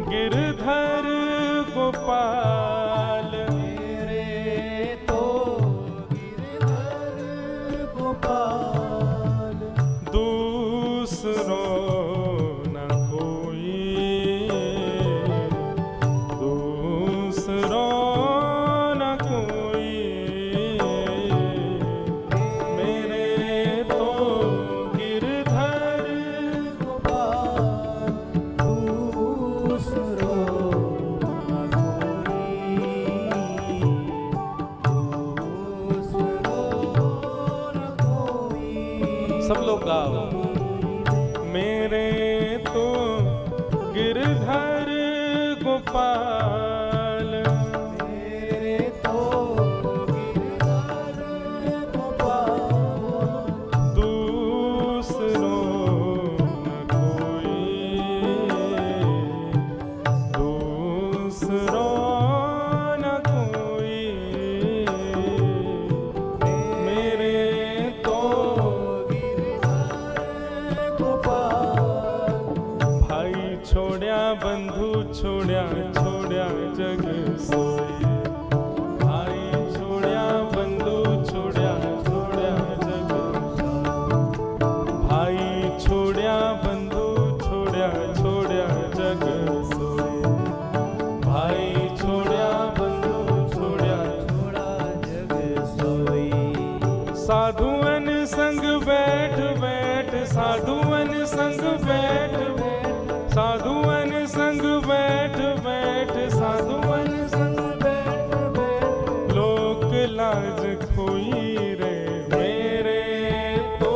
गिरधर गोपाल, मेरे तो गिरधर गोपाल, दूसरो न कोई, दूसरो न कोई, मेरे तो गिरधर गोपाल, दूसरो सब लोग गाओ, मेरे तो गिरधर गोपाल, मेरे तो गिरधर गोपाल, दूसरो न कोई, दूसरो न कोई, मेरे तो छोड़या बंधु छोड़या छोड़या जग सोई, भाई छोड़या बंधु छोड़या छोड़या जग सोई, भाई छोड़या बंधु छोड़या छोड़या जग सोई, भाई छोड़या बंधु छोड़या छोड़ा जग सोई। साधुअन संग बैठ बैठ, साधुअन संग बैठ बैठ, साधुअन संग बैठ बैठ, साधुअन संग बैठ बैठ, लोक लाज खोई रे, मेरे तो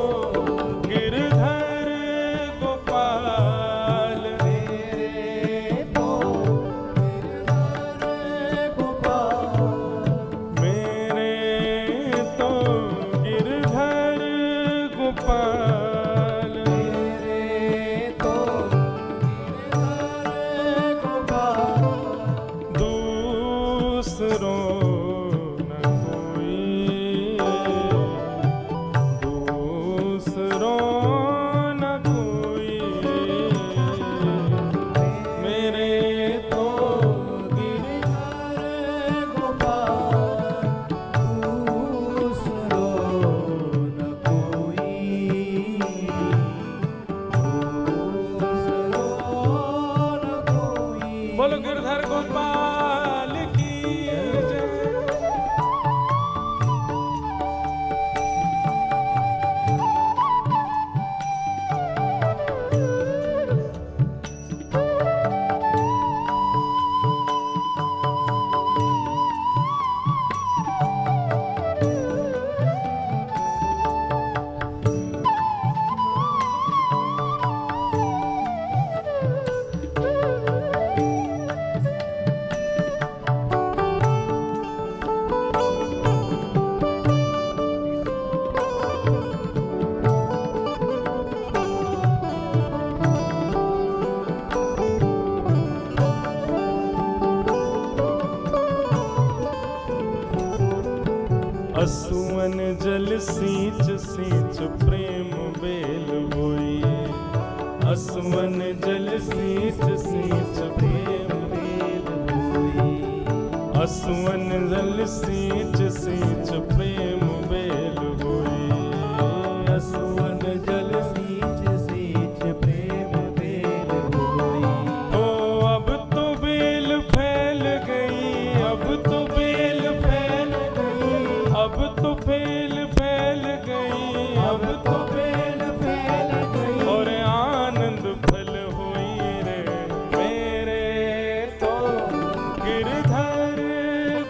गिरधर गोपाल, मेरे तो गिरधर गोपाल, मेरे तो गिरधर गोपाल, मेरे तो असुवन जल सींच सींच प्रेम बेल बोई, असुवन जल सींच सींच प्रेम बेल बोई, असुवन जल सींच सींच प्रेम बेल बोई, असुवन जल सींच सींच प्रेम बेल बोई। ओ अब तो बेल फैल गई, अब तो बेल फैल गई, अब तो बेल फैल गई, अब तो बेल फैल गई, और आनंद फल हुई रे मेरे तो गिरधर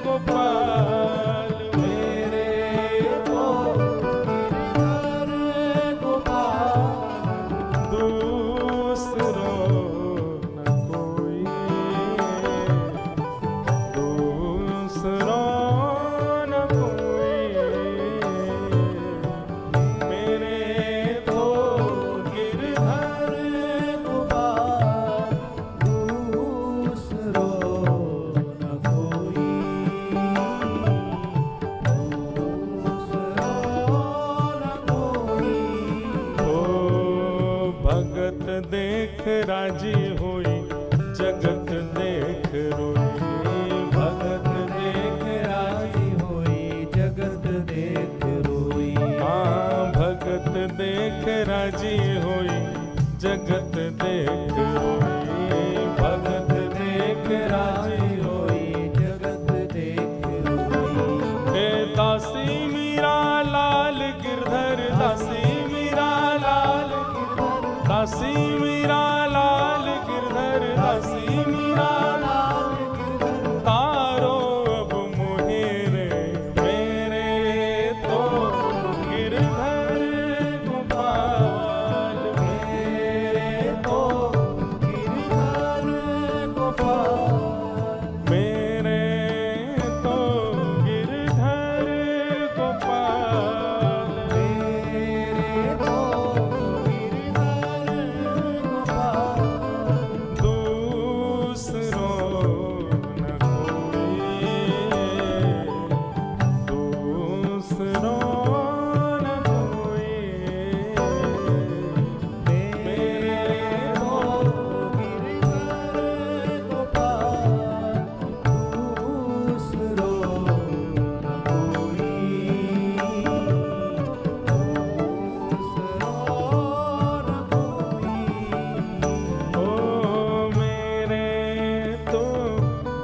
गोपाल, मेरे तो गिरधर गोपाल, दूसरो न कोई, दूसरो न कोई, मेरे तो गिरधर गोपाल, दूसरो न कोई, ओ भगत देख राजी हुई, जगत देख रोई, भगत देख राजी हुई, जगत देख रोई, हाँ भगत देख राजी हुई, जगत देख रोई, भगत देख राजी हुई, जगत देख रोई। हे दासी मीरा लाल गिरधर, दासी मीरा लाल गिरधर, दासी मीरा लाल गिरधर, दासी मीरा लाल गिरधर, तारो अब मोहे रे मेरे तो गिरधर गोपाल, मेरे तो गिरधर गोपाल, मेरे तो गिरधर गोपाल, मेरे तो गिरधर गोपाल, दूसरो न कोई, दूसरो न कोई, मेरे तो गिरधर गोपाल, दूसरो न कोई, दूसरो न कोई। ओ मेरे तो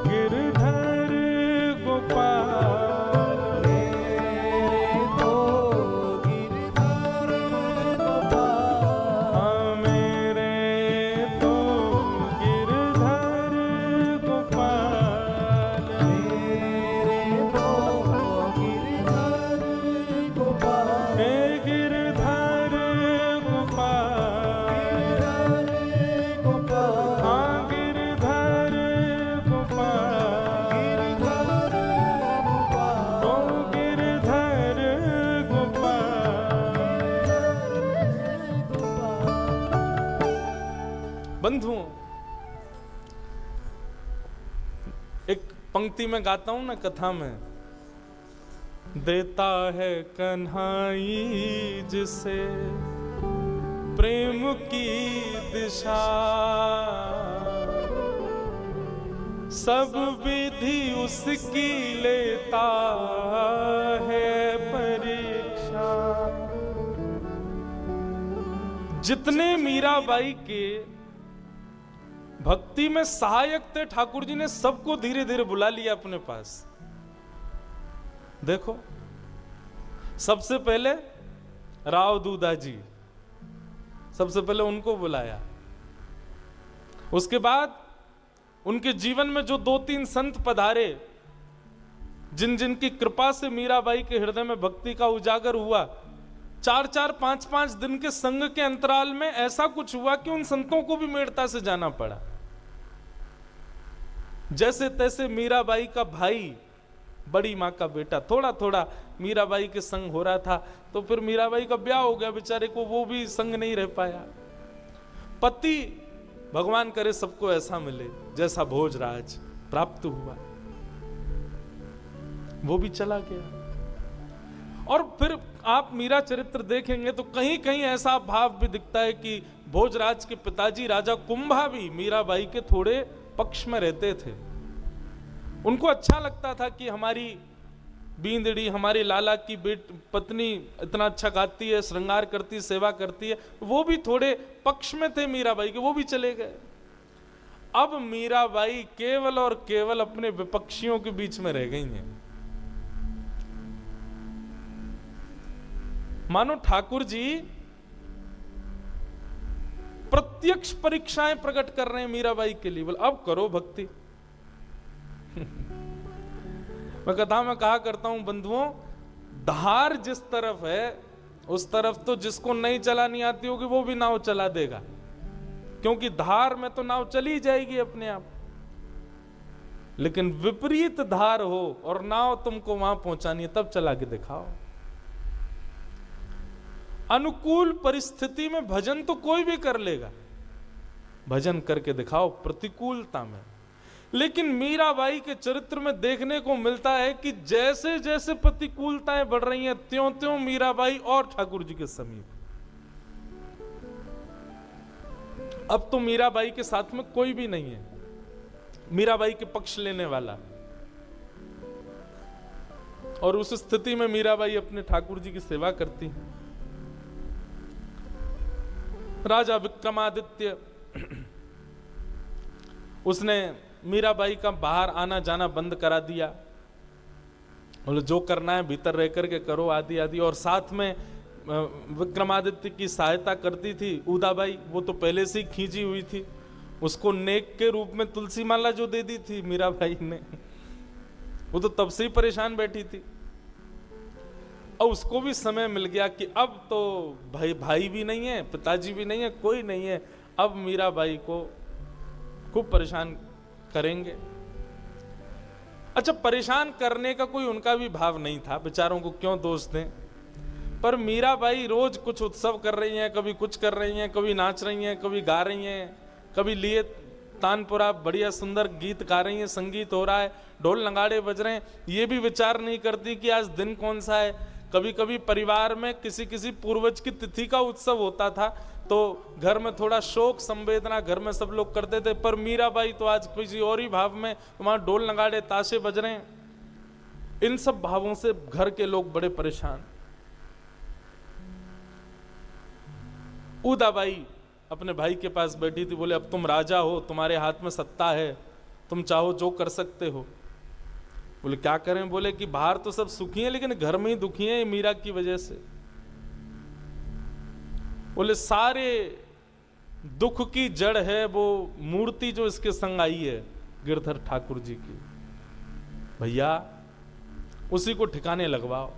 गिरधर गोपाल, मेरे तो गिरधर गोपाल, हाँ मेरे तो गिरधर गोपाल, मेरे तो गिरधर गोपाल, हे गिरधर गोपाल, गिरधर गोपाल, हाँ गिरधर गोपाल, गिरधर गोपाल, ओ गिरधर गोपाल। बंधुओं, एक पंक्ति में गाता हूं ना कथा में, देता है कन्हाई जिसे प्रेम की दिशा, सब विधि उसकी लेता है परीक्षा। जितने मीराबाई के भक्ति में सहायक थे, ठाकुर जी ने सबको धीरे धीरे बुला लिया अपने पास। देखो, सबसे पहले राव दूधा जी, सबसे पहले उनको बुलाया। उसके बाद उनके जीवन में जो 2-3 संत पधारे, जिन जिन की कृपा से मीराबाई के हृदय में भक्ति का उजागर हुआ, 4-4, 5-5 दिन के संग के अंतराल में ऐसा कुछ हुआ कि उन संतों को भी मेड़ता से जाना पड़ा। जैसे तैसे मीराबाई का भाई, बड़ी माँ का बेटा, थोड़ा थोड़ा मीराबाई के संग हो रहा था, तो फिर मीराबाई का ब्याह हो गया, बेचारे को वो भी संग नहीं रह पाया। पति, भगवान करे सबको ऐसा मिले जैसा भोजराज प्राप्त हुआ, वो भी चला गया। और फिर आप मीरा चरित्र देखेंगे तो कहीं कहीं ऐसा भाव भी दिखता है कि भोजराज के पिताजी राजा कुंभा भी मीराबाई के थोड़े पक्ष में रहते थे। उनको अच्छा लगता था कि हमारी बींदड़ी, हमारी लाला की पत्नी इतना अच्छा गाती है, श्रृंगार करती, सेवा करती है। वो भी थोड़े पक्ष में थे मीराबाई के, वो भी चले गए। अब मीराबाई केवल और केवल अपने विपक्षियों के बीच में रह गई हैं। मानो ठाकुर जी प्रत्यक्ष परीक्षाएं प्रकट कर रहे हैं मीराबाई के लिए। बोले अब करो भक्ति। मैं कथा में कहा करता हूं बंधुओं, धार जिस तरफ है उस तरफ तो जिसको नहीं चलानी आती होगी वो भी नाव चला देगा, क्योंकि धार में तो नाव चली जाएगी अपने आप। लेकिन विपरीत धार हो और नाव तुमको वहां पहुंचानी है, तब चला के दिखाओ। अनुकूल परिस्थिति में भजन तो कोई भी कर लेगा, भजन करके दिखाओ प्रतिकूलता में। लेकिन मीराबाई के चरित्र में देखने को मिलता है कि जैसे जैसे प्रतिकूलताएं बढ़ रही हैं, त्यों त्यों मीराबाई और ठाकुर जी के समीप। अब तो मीराबाई के साथ में कोई भी नहीं है मीराबाई के पक्ष लेने वाला, और उस स्थिति में मीराबाई अपने ठाकुर जी की सेवा करती है। राजा विक्रमादित्य उसने मीराबाई का बाहर आना जाना बंद करा दिया। बोले जो करना है भीतर रह करके करो, आदि आदि। और साथ में विक्रमादित्य की सहायता करती थी उदाबाई, वो तो पहले से ही खींची हुई थी। उसको नेक के रूप में तुलसी माला जो दे दी थी मीराबाई ने, वो तो तब से ही परेशान बैठी थी। और उसको भी समय मिल गया कि अब तो भाई भी नहीं है, पिताजी भी नहीं है, कोई नहीं है, अब मीराबाई को खूब परेशान करेंगे। अच्छा, परेशान करने का कोई उनका भी भाव नहीं था, बेचारों को क्यों दोष दें। पर मीराबाई रोज कुछ उत्सव कर रही हैं, कभी कुछ कर रही हैं, कभी नाच रही हैं, कभी गा रही हैं, कभी लिए तानपुरा बढ़िया सुंदर गीत गा रही हैं, संगीत हो रहा है, ढोल नगाड़े बज रहे हैं। ये भी विचार नहीं करती कि आज दिन कौन सा है। कभी कभी परिवार में किसी किसी पूर्वज की तिथि का उत्सव होता था तो घर में थोड़ा शोक संवेदना घर में सब लोग करते थे, पर मीराबाई तो आज किसी और ही भाव में, वहां ढोल नगाड़े ताशे बज रहे हैं। इन सब भावों से घर के लोग बड़े परेशान। उदाबाई अपने भाई के पास बैठी थी। बोले अब तुम राजा हो, तुम्हारे हाथ में सत्ता है, तुम चाहो जो कर सकते हो। बोले क्या करें। बोले कि बाहर तो सब सुखी हैं लेकिन घर में ही दुखी हैं मीरा की वजह से। बोले सारे दुख की जड़ है वो मूर्ति जो इसके संग आई है गिरधर ठाकुर जी की, भैया उसी को ठिकाने लगवाओ।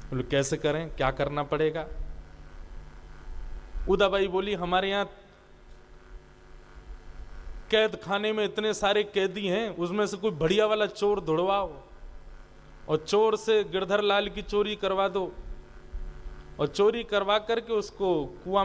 बोले कैसे करें, क्या करना पड़ेगा। उदाबाई बोली हमारे यहां कैद खाने में इतने सारे कैदी हैं, उसमें से कोई बढ़िया वाला चोर ढूंढवाओ और चोर से गिरधर लाल की चोरी करवा दो, और चोरी करवा करके उसको कुआं में